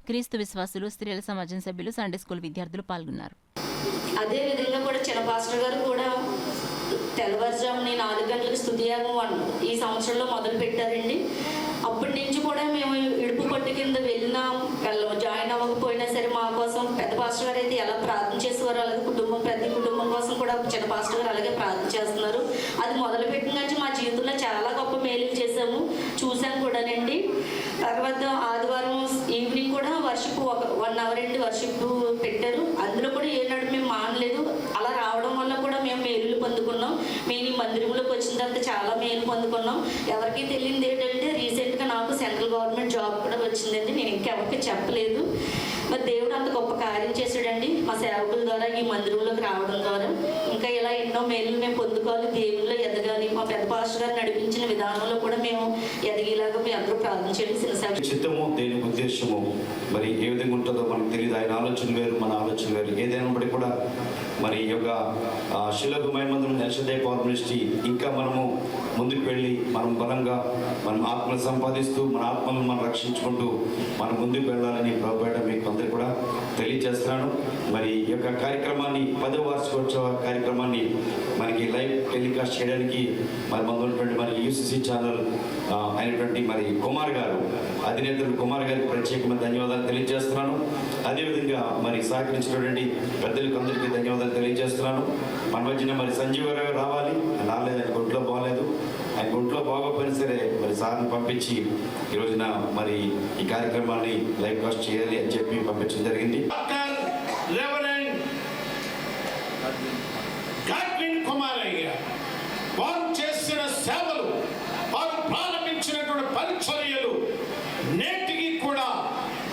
క్రీస్తు విశ్వాసులు, స్త్రీల సమాజం సభ్యులు, సండే స్కూల్ విద్యార్థులు పాల్గొన్నారు. అదే విధంగా కూడా చిన్న పాస్టర్ గారు కూడా తెల్లవారుజామున 4 గంటలకు స్తుతియాగం ఈ సంవత్సరంలో మొదలు పెట్టారండి. అప్పటి నుంచి కూడా మేము ఇడుపు పట్టు కింద వెళ్ళినా జాయిన్ అవ్వకపోయినా సరే మా కోసం పెద్ద పాస్టర్ గారు అయితే ఎలా ప్రార్థన చేసేవారు, అలాగే ప్రతి కుటుంబం కోసం కూడా చిన్న పాస్టర్ గారు అలాగే ప్రార్థన చేస్తున్నారు. అది మొదలుపెట్టిన నుంచి మా జీవితంలో చాలా గొప్ప మేలు చూసాం కూడానండి. తర్వాత ఆదివారం ఈవినింగ్ కూడా వర్షిప్ 1 అవర్ అండి వర్షిప్ పెట్టారు. అందులో కూడా ఏనాడు మేము మానలేదు. అలా రావడం వల్ల కూడా మేము మేలు పొందుకున్నాం. మేము ఈ మందిరంలోకి వచ్చిన తర్వాత చాలా మేలు పొందుకున్నాం. ఎవరికి తెలియదు ఏంటంటే రీసెంట్గా నాకు సెంట్రల్ గవర్నమెంట్ జాబ్ కూడా వచ్చిందండి. నేను ఇంకెవరికి చెప్పలేదు. మరి దేవుడు అంత గొప్ప కార్యం చేశాడండి మా సేవకుల ద్వారా, ఈ మందిరంలోకి రావడం ద్వారా. ఇంకా ఇలా ఎన్నో మేలు మేము పొందుకోవాలి, దేవుల్లో ఎదగాలి. మా పెద్ద పాస్టర్ గారు నడిపించిన విధానంలో కూడా మేము ఎదిగేలాగా మీ అందరూ ప్రార్థన చేయండి. చిత్తము దేని ఉద్దేశము మరి ఏ విధంగా ఉంటుందో మనకు తెలియదు. ఆయన ఆలోచన వేరు, మన ఆలోచన వేరు. ఏదైనప్పటి కూడా మరి ఈ యొక్క శిలకు మైమందులు ఎల్షదాయ్ పవర్ మినిస్ట్రీ ఇంకా మనము ముందుకు వెళ్ళి మనం బలంగా మనం ఆత్మలు సంపాదిస్తూ మన ఆత్మలను మనం రక్షించుకుంటూ మనం ముందుకు వెళ్ళాలని ప్రభుపేట మీకు అందరికీ కూడా తెలియజేస్తున్నాను. మరి ఈ యొక్క కార్యక్రమాన్ని 10వ వార్షికోత్సవ కార్యక్రమాన్ని మనకి లైవ్ టెలికాస్ట్ చేయడానికి మరి మన ఉన్నటువంటి మరి యూసీసీ ఛానల్ అయినటువంటి మరి కుమార్ గారు, అధినేతలు కుమార్ గారికి ప్రత్యేకమైన ధన్యవాదాలు తెలియజేస్తున్నాను. అదేవిధంగా మరి సహకరించినటువంటి పెద్దలకు అందరికీ ధన్యవాదాలు తెలియజేస్తున్నాను. మన మధ్యన మరి సంజీవరావు రావాలి, రాలేదు, ఆయన ఒంట్లో బాగాలేదు. ఆయన ఒంట్లో బాగోపోయినా సరే మరి సార్ని పంపించి ఈ రోజున మరి ఈ కార్యక్రమాన్ని లైవ్ కాస్ట్ చేయాలి అని చెప్పి పంపించడం జరిగింది. వారు చేసిన సేవలు, వారు ప్రారంభించినటువంటి పరిచర్యలు నేటికి కూడా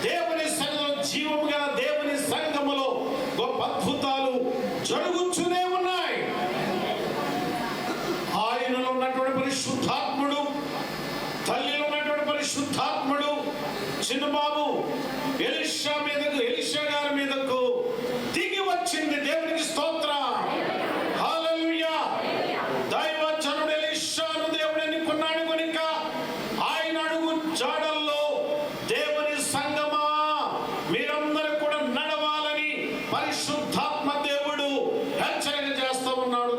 దేవుని సంఘంలో జీవము గల దేవుని సంఘములో గొప్ప అద్భుతాలు జరుగుతూనే ఉన్నాయి. ఆయనలో ఉన్నటువంటి పరిశుద్ధాత్ముడు, తల్లిలో ఉన్నటువంటి పరిశుద్ధాత్ముడు చిన్నబాబు ఎలీషా గారి మీదకు దిగి వచ్చింది. దేవునికి స్తోత్రం. హల్లెలూయా. దైవజనుడు ఎలీషాను దేవుడు ఎన్నుకున్నాడు కనుక ఆయన అడుగు జాడల్లో దేవుని సంగమా మీరందరూ కూడా నడవాలని పరిశుద్ధాత్మ దేవుడు హెచ్చరిక చేస్తూ ఉన్నాడు.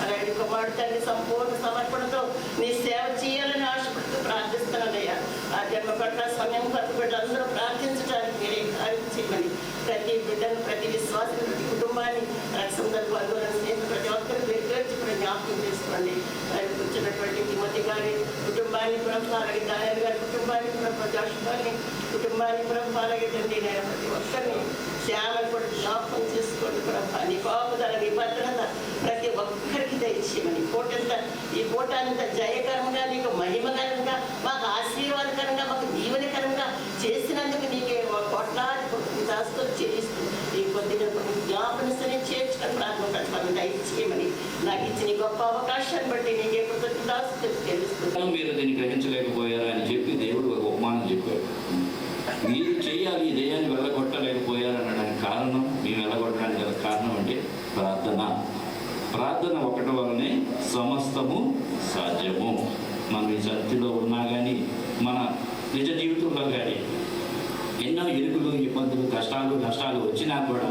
అలాంటి కుమారుడు తల్లి సంపూర్ణ సమర్పణతో నీ సేవ చేయాలని ఆశపడుతూ ప్రార్థిస్తున్నానయ్యా. ఆ జన్మ పట్ల సమయం కొత్త బిడ్డలందరూ ప్రార్థించడానికి మీరే కార్యం చేయమని ప్రతి బిడ్డను, ప్రతి విశ్వాసం, ప్రతి కుటుంబాన్ని రక్షణ ప్రతి ఒక్కరు పేర్చి కూడా జ్ఞాపకం చేసుకోండి. కూర్చున్నటువంటి తిమోతి గారి కుటుంబాన్ని ప్రభు, అలాగే దాయాలు గారి కుటుంబాన్ని ప్రభు, జాషు గారిని కుటుంబాన్ని ప్రభు, అలాగే తండ్రి నేను ప్రతి ఒక్కరిని శ్యామని కూడా జ్ఞాపకం చేసుకోండి ప్రభు. నీ పాపదల నీ భద్రత ప్రతి ఒక్కరికి దయచేయమని ఈ పూటంతా జయకరంగా, నీకు మహిమకరంగా, మాకు ఆశీర్వాదకరంగా, మాకు దీవెనకరంగా చేసినందుకు నీకే కోట్లాది దాస్తులు చేయిస్తూ ఈ కొద్దిగా జ్ఞాపనని చేర్చుకొని ప్రార్థన దయచేయమని నాకు ఇచ్చిన గొప్ప అవకాశాన్ని బట్టి నీకే దాస్తులు తెలుస్తుంది. మీరు దీన్ని గ్రహించలేకపోయారా అని చెప్పి దేవుడు ఒక ఉపమానం చెప్పాడు. మీరు చేయాలి, ఈ దయ్యాన్ని వెళ్ళగొట్టలేకపోయారనడానికి కారణం, మేము వెళ్ళగొట్టడానికి గల కారణం అంటే ప్రార్థన ఒకటి వల్లనే సమస్తము సాధ్యము. మనం ఈ శక్తిలో ఉన్నా కానీ, మన నిజ జీవితంలో కానీ ఎన్నో ఇరుకులు, ఇబ్బందులు, కష్టాలు వచ్చినా కూడా,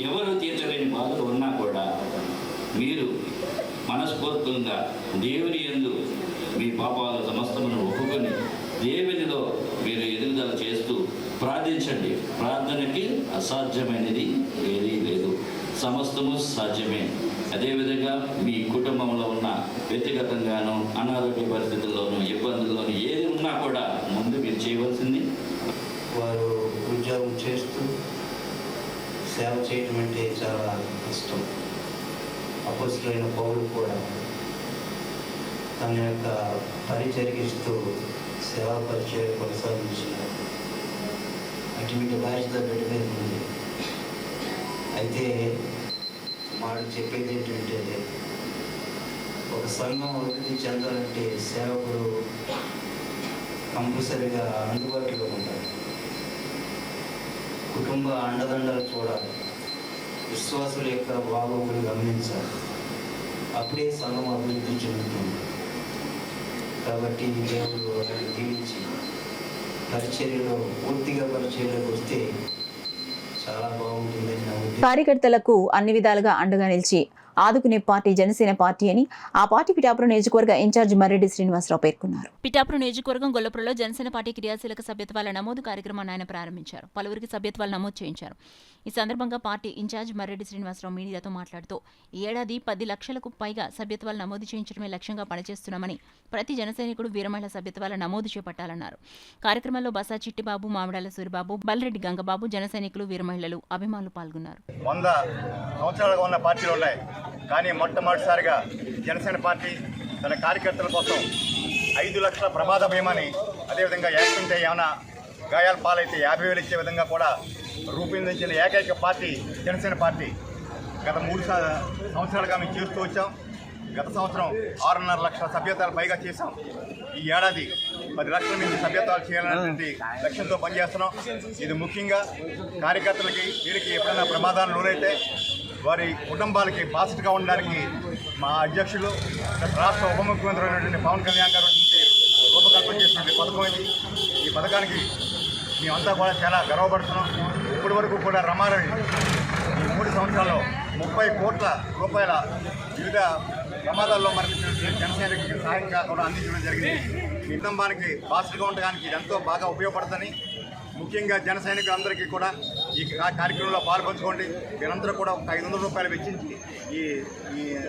ఎవరు తీర్చలేని బాధలు ఉన్నా కూడా మీరు మనస్ఫూర్తిగా దేవుని యందు మీ పాపాల సమస్తమును ఒప్పుకొని దేవునిలో మీరు ఎదుగుదల చేస్తూ ప్రార్థించండి. ప్రార్థనకి అసాధ్యమైనది ఏదీ లేదు, సమస్తము సాధ్యమే. అదేవిధంగా మీ కుటుంబంలో ఉన్న వ్యక్తిగతంగాను, అనారోగ్య పరిస్థితుల్లోనూ, ఇబ్బందుల్లోనూ ఏది ఉన్నా కూడా ముందు మీరు చేయవలసింది. వారు ఉద్యోగం చేస్తూ సేవ చేయడం అంటే చాలా కష్టం. అపొస్తలుడైన పౌలు కూడా తన యొక్క పని జరిగిస్తూ సేవా పరిచయం కొనసాగించినారు. అటువంటి బాధ్యత బిడ్డ మీద ఉంది. అయితే వాడు చెప్పేది ఏంటంటే, ఒక సంఘం అభివృద్ధి చెందాలంటే సేవకుడు కంపల్సరీగా అందుబాటులో ఉండాలి. కుటుంబ అండదండలు చూడాలి, విశ్వాసుల యొక్క బాగోగులు గమనించాలి. అప్పుడే సంఘం అభివృద్ధి చెందుతుంది. కాబట్టి దేవుడు దీవించి పరిచర్యలో పూర్తిగా పరిచర్యలోకి వస్తే చాలా బాగుంటుందని నా ఉద్దేశం. కార్యకర్తలకు అన్ని విధాలుగా అండగా నిలిచి ఆదుకునే పార్టీ జనసేన పార్టీ అని ఆ పార్టీ పిఠాపురం నియోజకవర్గ ఇన్ఛార్జ్ మర్రెడ్డి శ్రీనివాసరావు పేర్కొన్నారు. పిఠాపురం నియోజకవర్గం గొల్లపురంలో జనసేన పార్టీ క్రియాశీలక సభ్యత్వాల నమోదు కార్యక్రమాన్ని ఆయన ప్రారంభించారు. పలువురికి సభ్యత్వాలు నమోదు చేయించారు. ఈ సందర్భంగా పార్టీ ఇన్ఛార్జ్ మర్రెడ్డి శ్రీనివాసరావు మీడియాతో మాట్లాడుతూ ఈ ఏడాది 10 లక్షలకు పైగా సభ్యత్వాలు నమోదు చేయించడమే లక్ష్యంగా పనిచేస్తున్నామని, ప్రతి జనసైనికుడు వీరమహిళ సభ్యత్వాల నమోదు చేపట్టాలన్నారు. కార్యక్రమంలో బసా చిట్టిబాబు, మామిడాల సూరిబాబు, బల్రెడ్డి గంగబాబు, జనసైనికులు, వీరమహిళలు, అభిమానులు పాల్గొన్నారు. 100 సంవత్సరాలుగా ఉన్న పార్టీలు ఉన్నాయి, కానీ మొట్టమొదటిసారిగా జనసేన పార్టీ తన కార్యకర్తల కోసం 5 లక్షల ప్రమాద బీమాని, అదేవిధంగా యాక్సిడెంట్ ఏమైనా గాయాల పాలైతే 50,000 ఇచ్చే విధంగా కూడా రూపొందించిన ఏకైక పార్టీ జనసేన పార్టీ. గత 3 సంవత్సరాలుగా మేము చేస్తూ వచ్చాం. గత సంవత్సరం 6.5 లక్షల సభ్యత్వాలు పైగా చేశాం. ఈ ఏడాది 10 లక్షల నుంచి సభ్యత్వాలు చేయాలనేటువంటి లక్ష్యంతో పనిచేస్తున్నాం. ఇది ముఖ్యంగా కార్యకర్తలకి వీరికి ఎప్పుడైనా ప్రమాదాలు లోనైతే వారి కుటుంబాలకి బాధ్యతగా ఉండడానికి మా అధ్యక్షులు రాష్ట్ర ఉప ముఖ్యమంత్రి అయినటువంటి పవన్ కళ్యాణ్ గారు నుంచి రూపకల్పన చేసినటువంటి పథకం ఇది. ఈ పథకానికి మేమంతా కూడా చాలా గర్వపడుతున్నాం. ఇప్పటి వరకు కూడా రమారవి ఈ 3 సంవత్సరాల్లో 30 కోట్ల రూపాయల వివిధ ప్రమాదాల్లో మనకి జనసేనకి సహాయంగా కూడా అందించడం జరిగింది. మీ కుటుంబానికి బాధ్యతగా ఉండడానికి ఇది ఎంతో బాగా ఉపయోగపడుతుంది. ముఖ్యంగా జన సైనికులందరికీ కూడా ఈ కార్యక్రమంలో పాల్పంచుకోండి. మీరందరూ కూడా ఒక 500 రూపాయలు వెచ్చించి ఈ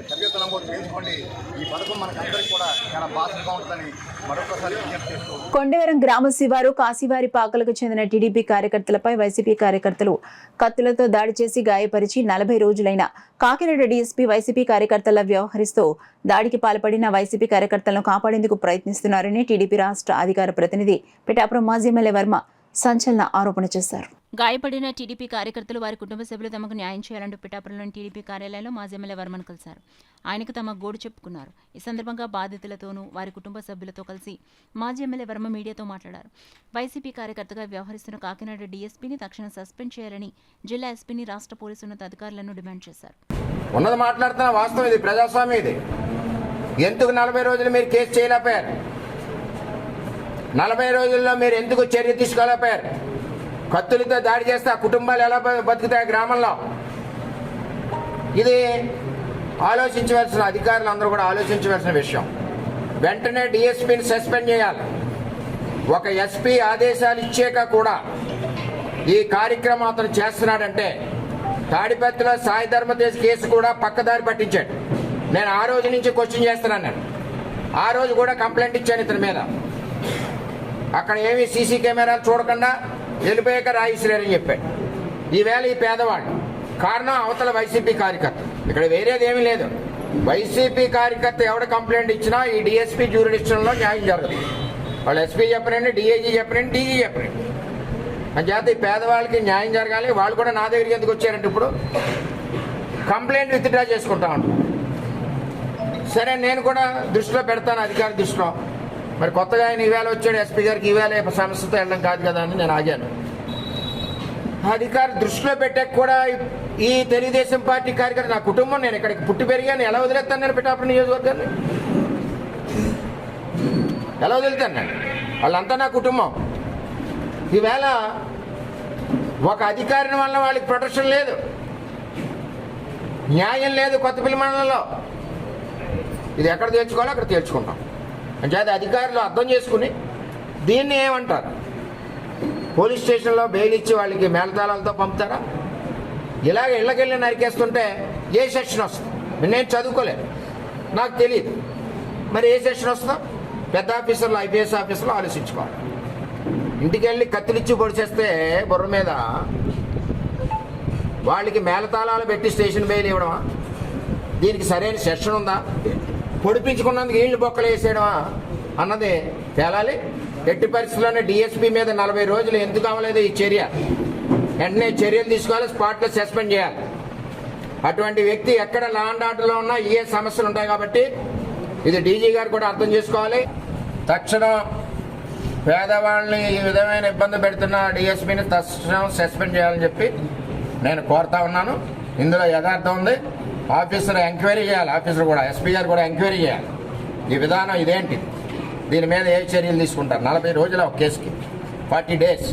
సభ్యత్వ నమోదు చేసుకోండి. ఈ పథకం మనకు అందరికీ కూడా చాలా బాధ్యతగా ఉంటుందని మరొకసారి విజ్ఞప్తి చేస్తూ కొండవరం గ్రామ శివారు కాశీవారి పాకలకు చెందిన టీడీపీ కార్యకర్తలపై వైసీపీ కార్యకర్తలు కత్తులతో దాడి చేసి గాయపరిచి 40 రోజులైన కాకినాడ డీఎస్పీ వైసీపీ కార్యకర్తల వ్యవహరిస్తూ దాడికి పాల్పడిన వైసీపీ కార్యకర్తలను కాపాడేందుకు ప్రయత్నిస్తున్నారని టీడీపీ రాష్ట్ర అధికార ప్రతినిధి పిఠాపురం మాజీ ఎమ్మెల్యే వర్మ సంచలన ఆరోపణ చేశారు. గాయపడిన టీడీపీ కార్యకర్తలు, వారి కుటుంబ సభ్యులు తమకు న్యాయం చేయాలంటూ పిఠాపురంలోని టీడీపీ కార్యాలయంలో మాజీ ఎమ్మెల్యే వర్మను కలిశారు. ఆయనకు తమ గోడు చెప్పుకున్నారు. ఈ సందర్భంగా బాధితులతోనూ వారి కుటుంబ సభ్యులతో కలిసి మాజీ ఎమ్మెల్యే వర్మ మీడియాతో మాట్లాడారు. వైసీపీ కార్యకర్తగా వ్యవహరిస్తున్న కాకినాడ డీఎస్పీని తక్షణం సస్పెండ్ చేయాలని జిల్లా ఎస్పీని రాష్ట్ర పోలీసు ఉన్నతాధికారులను డిమాండ్ చేశారు. ఉన్నది మాట్లాడుతున్న వాస్తవం, ఇది ప్రజాస్వామ్యం. ఇది ఎందుకు 40 రోజులు మీరు కేసు చేయలేకపోయారు? 40 రోజుల్లో మీరు ఎందుకు చర్య తీసుకోలేకపోయారు? కత్తులతో దాడి చేస్తే ఆ కుటుంబాలు ఎలా బతుకుతాయి గ్రామంలో? ఇది ఆలోచించవలసిన, అధికారులు అందరూ కూడా ఆలోచించవలసిన విషయం. వెంటనే డిఎస్పీని సస్పెండ్ చేయాలి. ఒక ఎస్పీ ఆదేశాలు ఇచ్చాక కూడా ఈ కార్యక్రమం అతను చేస్తున్నాడంటే, తాడిపత్రిలో సాయి ధర్మతేజ్ కేసు కూడా పక్కదారి పట్టించాడు. నేను ఆ రోజు నుంచి క్వశ్చన్ చేస్తున్నాను. నేను ఆ రోజు కూడా కంప్లైంట్ ఇచ్చాను ఇతని మీద. అక్కడ ఏమి సీసీ కెమెరాలు చూడకుండా వెళ్ళిపోయాక రాయిశ్రేరని చెప్పాడు. ఈవేళ ఈ పేదవాడు కారణం అవతల వైసీపీ కార్యకర్త. ఇక్కడ వేరేది ఏమీ లేదు. వైసీపీ కార్యకర్త ఎవడ కంప్లైంట్ ఇచ్చినా ఈ డిఎస్పీ జ్యూరిడిక్షన్లో న్యాయం జరగదు. వాళ్ళు ఎస్పీ చెప్పనండి, డిఐజీ చెప్పనండి, డీజీ చెప్పనండి. అంచేత ఈ పేదవాళ్ళకి న్యాయం జరగాలి. వాళ్ళు కూడా నా దగ్గరికి ఎందుకు వచ్చారంటే ఇప్పుడు కంప్లైంట్ విత్డ్రా చేసుకుంటా ఉంటాను. సరే, నేను కూడా దృష్టిలో పెడతాను, అధికారి దృష్టిలో. మరి కొత్తగా ఆయన ఈవేళ వచ్చాడు ఎస్పీ గారికి, ఈవేళ సమస్యతో వెళ్ళడం కాదు కదా అని నేను ఆగాను. అధికారి దృష్టిలో పెట్టాక కూడా ఈ తెలుగుదేశం పార్టీ కార్యకర్త నా కుటుంబం, నేను ఇక్కడికి పుట్టి పెరిగాను, ఎలా వదిలేస్తాను నేను పిఠాపురం నియోజకవర్గాన్ని? ఎలా వదులుతాను నేను? వాళ్ళంతా నా కుటుంబం. ఈవేళ ఒక అధికారిని వల్ల వాళ్ళకి ప్రొటెక్షన్ లేదు, న్యాయం లేదు కొత్తపల్లి మండలంలో. ఇది ఎక్కడ తేల్చుకోవాలో అక్కడ తేల్చుకుంటాం. అంటే అధికారులు అర్థం చేసుకుని దీన్ని ఏమంటారు? పోలీస్ స్టేషన్లో బెయిల్ ఇచ్చి వాళ్ళకి మేళతాళాలతో పంపుతారా? ఇలాగ ఇళ్ళకెళ్ళి నరికేస్తుంటే ఏ సెక్షన్ వస్తుంది? నేను చదువుకోలేదు, నాకు తెలియదు. మరి ఏ సెక్షన్ వస్తుందో పెద్ద ఆఫీసర్లు, ఐపీఎస్ ఆఫీసర్లు ఆలోచించుకోవాలి. ఇంటికి వెళ్ళి కత్తిలిచ్చి పొడిచేస్తే బుర్ర మీద వాళ్ళకి మేళతాళాలు పెట్టి స్టేషన్ బెయిల్ ఇవ్వడమా? దీనికి సరైన సెక్షన్ ఉందా? పొడిపించుకున్నందుకు ఈళ్ళు బొక్కలు వేసేయడమా అన్నది తేలాలి. ఎట్టి పరిస్థితుల్లోనే డిఎస్పీ మీద 40 రోజులు ఎందుకు అవ్వలేదు ఈ చర్య? వెంటనే చర్యలు తీసుకోవాలి, స్పాట్లో సస్పెండ్ చేయాలి. అటువంటి వ్యక్తి ఎక్కడ లా అండ్ ఆర్డర్లో ఉన్నా ఏ సమస్యలు ఉంటాయి కాబట్టి ఇది డీజీ గారు కూడా అర్థం చేసుకోవాలి. తక్షణం పేదవాళ్ళని ఈ విధమైన ఇబ్బంది పెడుతున్న డిఎస్పీని తక్షణం సస్పెండ్ చేయాలని చెప్పి నేను కోరుతా ఉన్నాను. ఇందులో యథార్థం ఉంది. ఆఫీసర్ ఎంక్వైరీ చేయాలి. ఆఫీసర్ కూడా, ఎస్పీ గారు కూడా ఎంక్వైరీ చేయాలి. ఈ విధానం ఇదేంటి, దీని మీద ఏ చర్యలు తీసుకుంటారు? 40 రోజుల ఒక కేసుకి 40 days.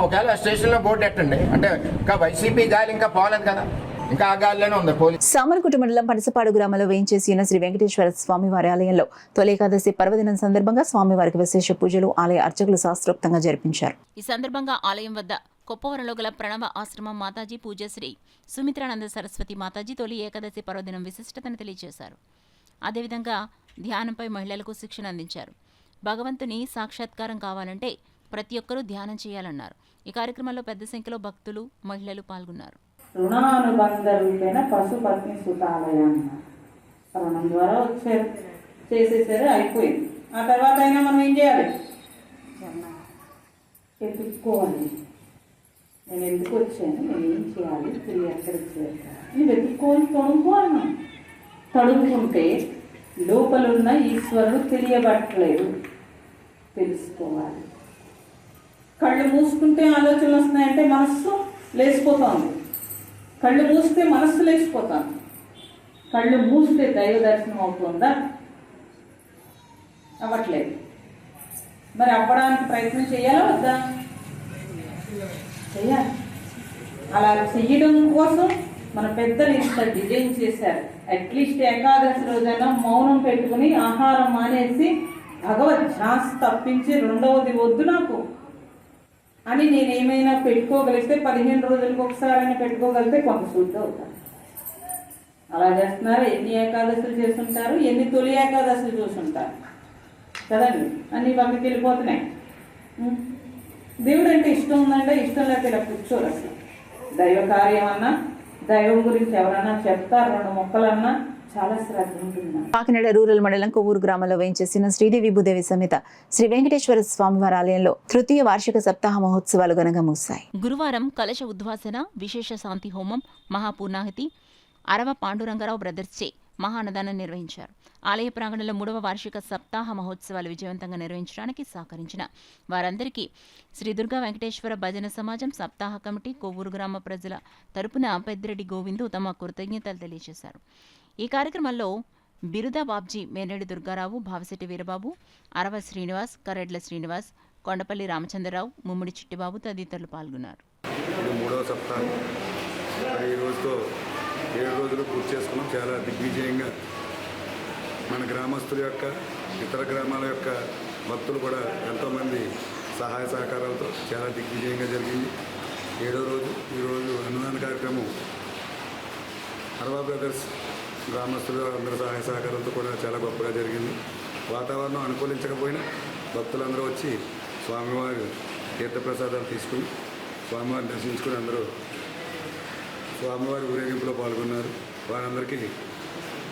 ఒకవేళ స్టేషన్లో బోర్డు ఎట్టండి. అంటే ఇంకా వైసీపీ గాలి ఇంకా పోలేదు కదా, ఇంకా ఆ గాలిలోనే ఉంది పోలీసు. సామర్లకోట మండలం పనసపాడు గ్రామంలో వేయించేసి ఉన్న శ్రీ వెంకటేశ్వర స్వామివారి ఆలయంలో తొలి ఏకాదశి పర్వదినం సందర్భంగా స్వామివారికి విశేష పూజలు ఆలయ అర్చకులు శాస్త్రోక్తంగా జరిపించారు. ఈ సందర్భంగా ఆలయం వద్ద కొప్పవరంలో గల ప్రణవ ఆశ్రమం మాతాజీ పూజశ్రీ సుమిత్రానంద సరస్వతి మాతాజీ తొలి ఏకాదశి పర్వదినం విశిష్టతను తెలియజేశారు. అదేవిధంగా ధ్యానంపై మహిళలకు శిక్షణ అందించారు. భగవంతుని సాక్షాత్కారం కావాలంటే ప్రతి ఒక్కరూ ధ్యానం చేయాలన్నారు. ఈ కార్యక్రమంలో పెద్ద సంఖ్యలో భక్తులు, మహిళలు పాల్గొన్నారు. రుణానుబంధ రూపేణ పశుపత్ని సుతాలయం రుణం ద్వారా వచ్చారు, చేసేసారు, అయిపోయింది. ఆ తర్వాత అయినా మనం ఏం చేయాలి? వెతుక్కోవాలి. నేను ఎందుకు వచ్చాను, నేను ఏం చేయాలి, తిరిగి ఎక్కడికి చేయాలి వెతుక్కోవాలి, తొడుక్కోవాలి. మనం తడుముకుంటే లోపలున్న ఈశ్వరుడు తెలియబట్టలేదు, తెలుసుకోవాలి. కళ్ళు మూసుకుంటే ఆలోచనలు వస్తున్నాయంటే మనస్సు లేచిపోతుంది. కళ్ళు మూస్తే మనస్సు లేచిపోతాను. కళ్ళు మూస్తే దైవ దర్శనం అవుతుందా? అవ్వట్లేదు. మరి అవ్వడానికి ప్రయత్నం చేయాలా వద్దా? చెయ్యాలి. అలా చెయ్యడం కోసం మన పెద్దలు ఇంత డిజైన్ చేశారు. అట్లీస్ట్ ఏకాదశి రోజైనా మౌనం పెట్టుకుని ఆహారం మానేసి భగవద్ ధ్యాస తప్పించి రెండవది వద్దు నాకు అని నేను ఏమైనా పెట్టుకోగలిగితే 15 రోజులకు ఒకసారైనా పెట్టుకోగలిగితే కొంత శుద్ధి అవుతాను. అలా చేస్తున్నారు. ఎన్ని ఏకాదశులు చేస్తుంటారు, ఎన్ని తొలి ఏకాదశులు చూస్తుంటారు కదండి. అన్ని పక్కకి వెళ్ళిపోతున్నాయి. దేవుడు అంటే ఇష్టం ఉందంటే ఇష్టం లేక ఇలా కూర్చోరు. అసలు దైవ కార్యం అన్నా, దైవం గురించి ఎవరన్నా చెప్తారు, 2 మొక్కలన్నా చాలా శ్రద్ధ ఉంటుంది. కాకినాడ రూరల్ మండలం కొవ్వూరు గ్రామంలో వేయించేసిన శ్రీదేవి భూదేవి సమేత శ్రీ వెంకటేశ్వర స్వామివారి ఆలయంలో తృతీయ వార్షిక సప్తాహ మహోత్సవాలు ఘనంగా ముగిశాయి. గురువారం కలశ ఉద్వాసన, విశేష శాంతి హోమం, మహాపూర్ణాహతి, అరవ పాండురంగరావు బ్రదర్స్చే మహాన్నదానం నిర్వహించారు. ఆలయ ప్రాంగణంలో 3వ వార్షిక సప్తాహ మహోత్సవాలు విజయవంతంగా నిర్వహించడానికి సహకరించిన వారందరికీ శ్రీ దుర్గా వెంకటేశ్వర భజన సమాజం సప్తాహ కమిటీ కొవ్వూరు గ్రామ ప్రజల తరపున పెద్దిరెడ్డి గోవిందు తమ కృతజ్ఞతలు తెలియజేశారు. ఈ కార్యక్రమంలో బిరుదా బాబ్జీ, మేనేడి దుర్గారావు, భావశెట్టి వీరబాబు, అరవ శ్రీనివాస్, కరెడ్ల శ్రీనివాస్, కొండపల్లి రామచంద్రరావు, ముమ్మిడి చిట్టిబాబు తదితరులు పాల్గొన్నారు. 3వ సప్తాహం ఈ రోజుతో 7 రోజులు పూర్తి చేసుకున్నాం. చాలా దిగ్విజయంగా మన గ్రామస్తుల యొక్క, ఇతర గ్రామాల యొక్క భక్తులు కూడా ఎంతోమంది సహాయ సహకారాలతో చాలా దిగ్విజయంగా జరిగింది. 7వ రోజు ఈరోజు అన్నదాన కార్యక్రమం అరవా బ్రదర్స్ గ్రామస్తులు అందరూ సహాయ సహకారాలతో కూడా చాలా గొప్పగా జరిగింది. వాతావరణం అనుకూలించకపోయినా భక్తులందరూ వచ్చి స్వామివారి తీర్థప్రసాదాలు తీసుకుని స్వామివారిని దర్శించుకుని అందరూ స్వామివారి ఊరేగింపులో పాల్గొన్నారు. వారందరికీ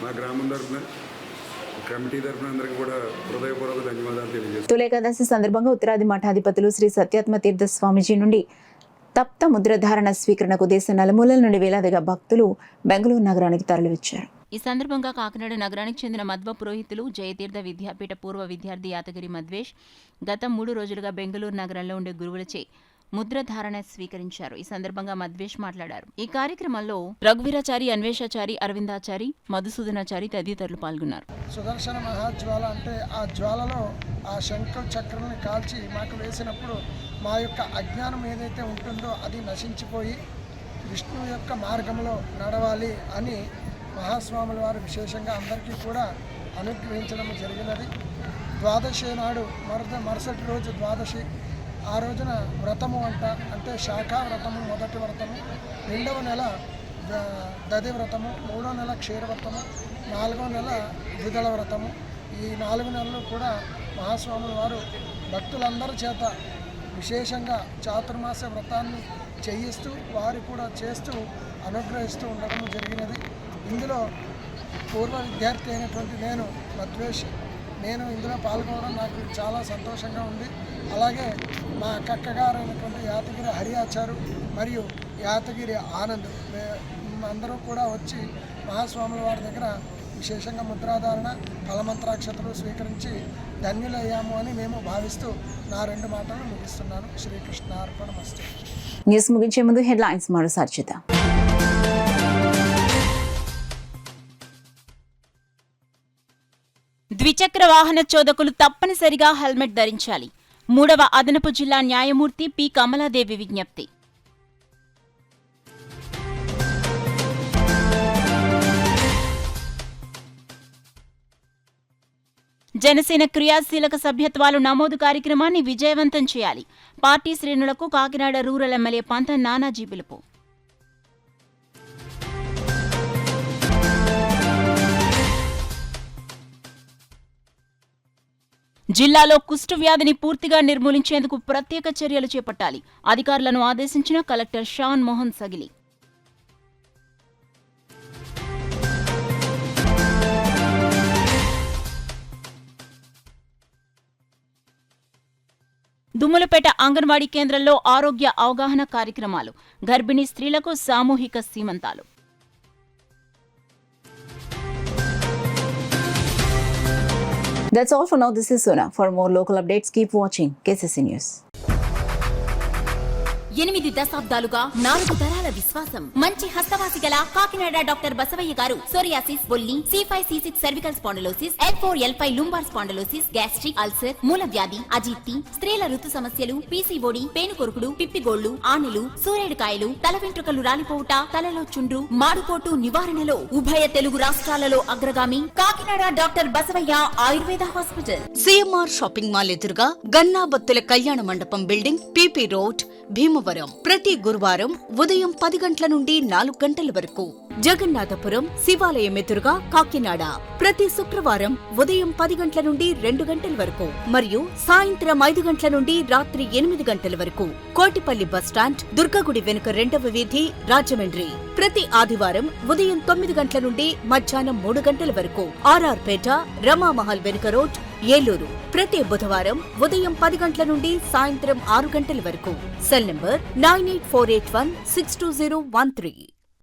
మా గ్రామం తరఫున, కమిటీ తరఫున అందరికీ కూడా హృదయపూర్వక ధన్యవాదాలు తెలియజేస్తాను. తొలి ఏకాదశి సందర్భంగా ఉత్తరాది మఠాధిపతులు శ్రీ సత్యాత్మ తీర్థ స్వామీజీ నుండి తప్త ముద్రధారణ స్వీకరణకు దేశ నలుమూలల నుండి వేలాదిగా భక్తులు బెంగళూరు నగరానికి తరలివచ్చారు. ఈ సందర్భంగా కాకినాడ నగరానికి చెందిన మధ్వ పురోహితులు, జయతీర్థ విద్యాపీఠ పూర్వ విద్యార్థి యాతగిరి మధ్వేష్ గత 3 రోజులుగా బెంగళూరు నగరంలో ఉండే గురువులచే ముద్రధారణ స్వీకరించారు. ఈ సందర్భంగా మధ్వేష్ మాట్లాడారు. ఈ కార్యక్రమంలో రఘువీరాచారి, అన్వేషాచారి, అరవిందాచారి, మధుసూదనాచారి తదితరులు పాల్గొన్నారు. సుదర్శన మహాజ్వాల అంటే ఆ జ్వాలలో ఆ శంఖ చక్రాన్ని కాల్చి మాకు వేసినప్పుడు మా యొక్క అజ్ఞానం ఏదైతే ఉంటుందో అది నశించిపోయి విష్ణువు యొక్క మార్గంలో నడవాలి అని మహాస్వాముల వారు విశేషంగా అందరికీ కూడా అనుగ్రహించడం జరిగినది. ద్వాదశి నాడు మరుసటి రోజు ద్వాదశి, ఆ రోజున వ్రతము అంటే శాఖా వ్రతము మొదటి వ్రతము, 2వ నెల దది వ్రతము, 3వ నెల క్షీర వ్రతము, 4వ నెల ద్విదళ వ్రతము. ఈ 4 నెలలు కూడా మహాస్వాముల వారు భక్తులందరి చేత విశేషంగా చాతుర్మాస వ్రతాన్ని చేయిస్తూ వారు కూడా చేస్తూ అనుగ్రహిస్తూ ఉండడం జరిగినది. ఇందులో పూర్వ విద్యార్థి అయినటువంటి నేను మధ్వేష్, నేను ఇందులో పాల్గొనడం నాకు చాలా సంతోషంగా ఉంది. అలాగే మా కక్కగారు అయినటువంటి యాతగిరి హరియాచారు మరియు యాతగిరి ఆనంద్ అందరూ కూడా వచ్చి మహాస్వాముల వారి దగ్గర విశేషంగా ముద్రాధారణ ఫలమంత్రాక్షతలు స్వీకరించి ధన్యులయ్యాము అని మేము భావిస్తూ నా 2 మాటలు ముగిస్తున్నాను. శ్రీకృష్ణార్పణమస్తు. న్యూస్ ముగించే ముందు హెడ్లైన్స్ మరోసారి చూద్దాం. ద్విచక్ర వాహన చోదకులు తప్పనిసరిగా హెల్మెట్ ధరించాలి. 3వ అదనపు జిల్లా న్యాయమూర్తి పి. కమలాదేవి విజ్ఞప్తి. జనసేన క్రియాశీలక సభ్యత్వాలు నమోదు కార్యక్రమాన్ని విజయవంతం చేయాలి. పార్టీ శ్రేణులకు కాకినాడ రూరల్ ఎమ్మెల్యే పంత నానాజీ పిలుపు. జిల్లాలో కుష్టు వ్యాధిని పూర్తిగా నిర్మూలించేందుకు ప్రత్యేక చర్యలు చేపట్టాలి. అధికారులను ఆదేశించిన కలెక్టర్ షాన్ మోహన్ సగిలి. దుమ్ములపేట అంగన్వాడీ కేంద్రంలో ఆరోగ్య అవగాహన కార్యక్రమాలు. గర్భిణీ స్త్రీలకు సామూహిక సీమంతాలు. That's all for now. This is Sona. For more local updates, keep watching KCC News. 8 దశాబ్దాలుగా 4 తరాల విశ్వాసం. మంచి హస్తవాసి గల కాకినాడ డాక్టర్ బసవయ్య గారు సోరియాసిస్, బొల్లి, C5, C6 cervical spondylosis, L4, L5 lumbar spondylosis, gastric ulcer, మూల వ్యాధి, అజీర్తి, స్త్రీల ఋతు సమస్యలు, PCOD, పేనుకొరుకుడు, పిప్పిగోళ్లు, ఆనెలు, సూరేడుకాయలు, తల వెంట్రుకలు రాలిపోవుట, తలలో చుండ్రు, మాడుకోటు నివారణలో ఉభయ తెలుగు రాష్ట్రాలలో అగ్రగామి Kakinada doctor Basavaiah Ayurveda hospital. CMR shopping mall ఎదురుగా గన్నాబత్తుల కళ్యాణ మండపం బిల్డింగ్, PP రోడ్, భీమవరం. ప్రతి గురువారం ఉదయం 10 గంటల నుండి 4 గంటల వరకు. జగన్నాథపురం శివాలయం ఎదురుగా కాకినాడ. ప్రతి శుక్రవారం ఉదయం 10 గంటల నుండి 2 గంటల వరకు మరియు సాయంత్రం 5 గంటల నుండి రాత్రి 8 గంటల వరకు. కోటిపల్లి బస్టాండ్, దుర్గగుడి వెనుక 2వ వీధి, రాజమండ్రి. ప్రతి ఆదివారం ఉదయం 9 గంటల నుండి మధ్యాహ్నం 3 గంటల వరకు. RR పేట, రమామహల్ వెనుక రోడ్, ఏలూరు. ప్రతి బుధవారం ఉదయం 10 గంటల నుండి సాయంత్రం 6 గంటల వరకు. Cell number 9848162013.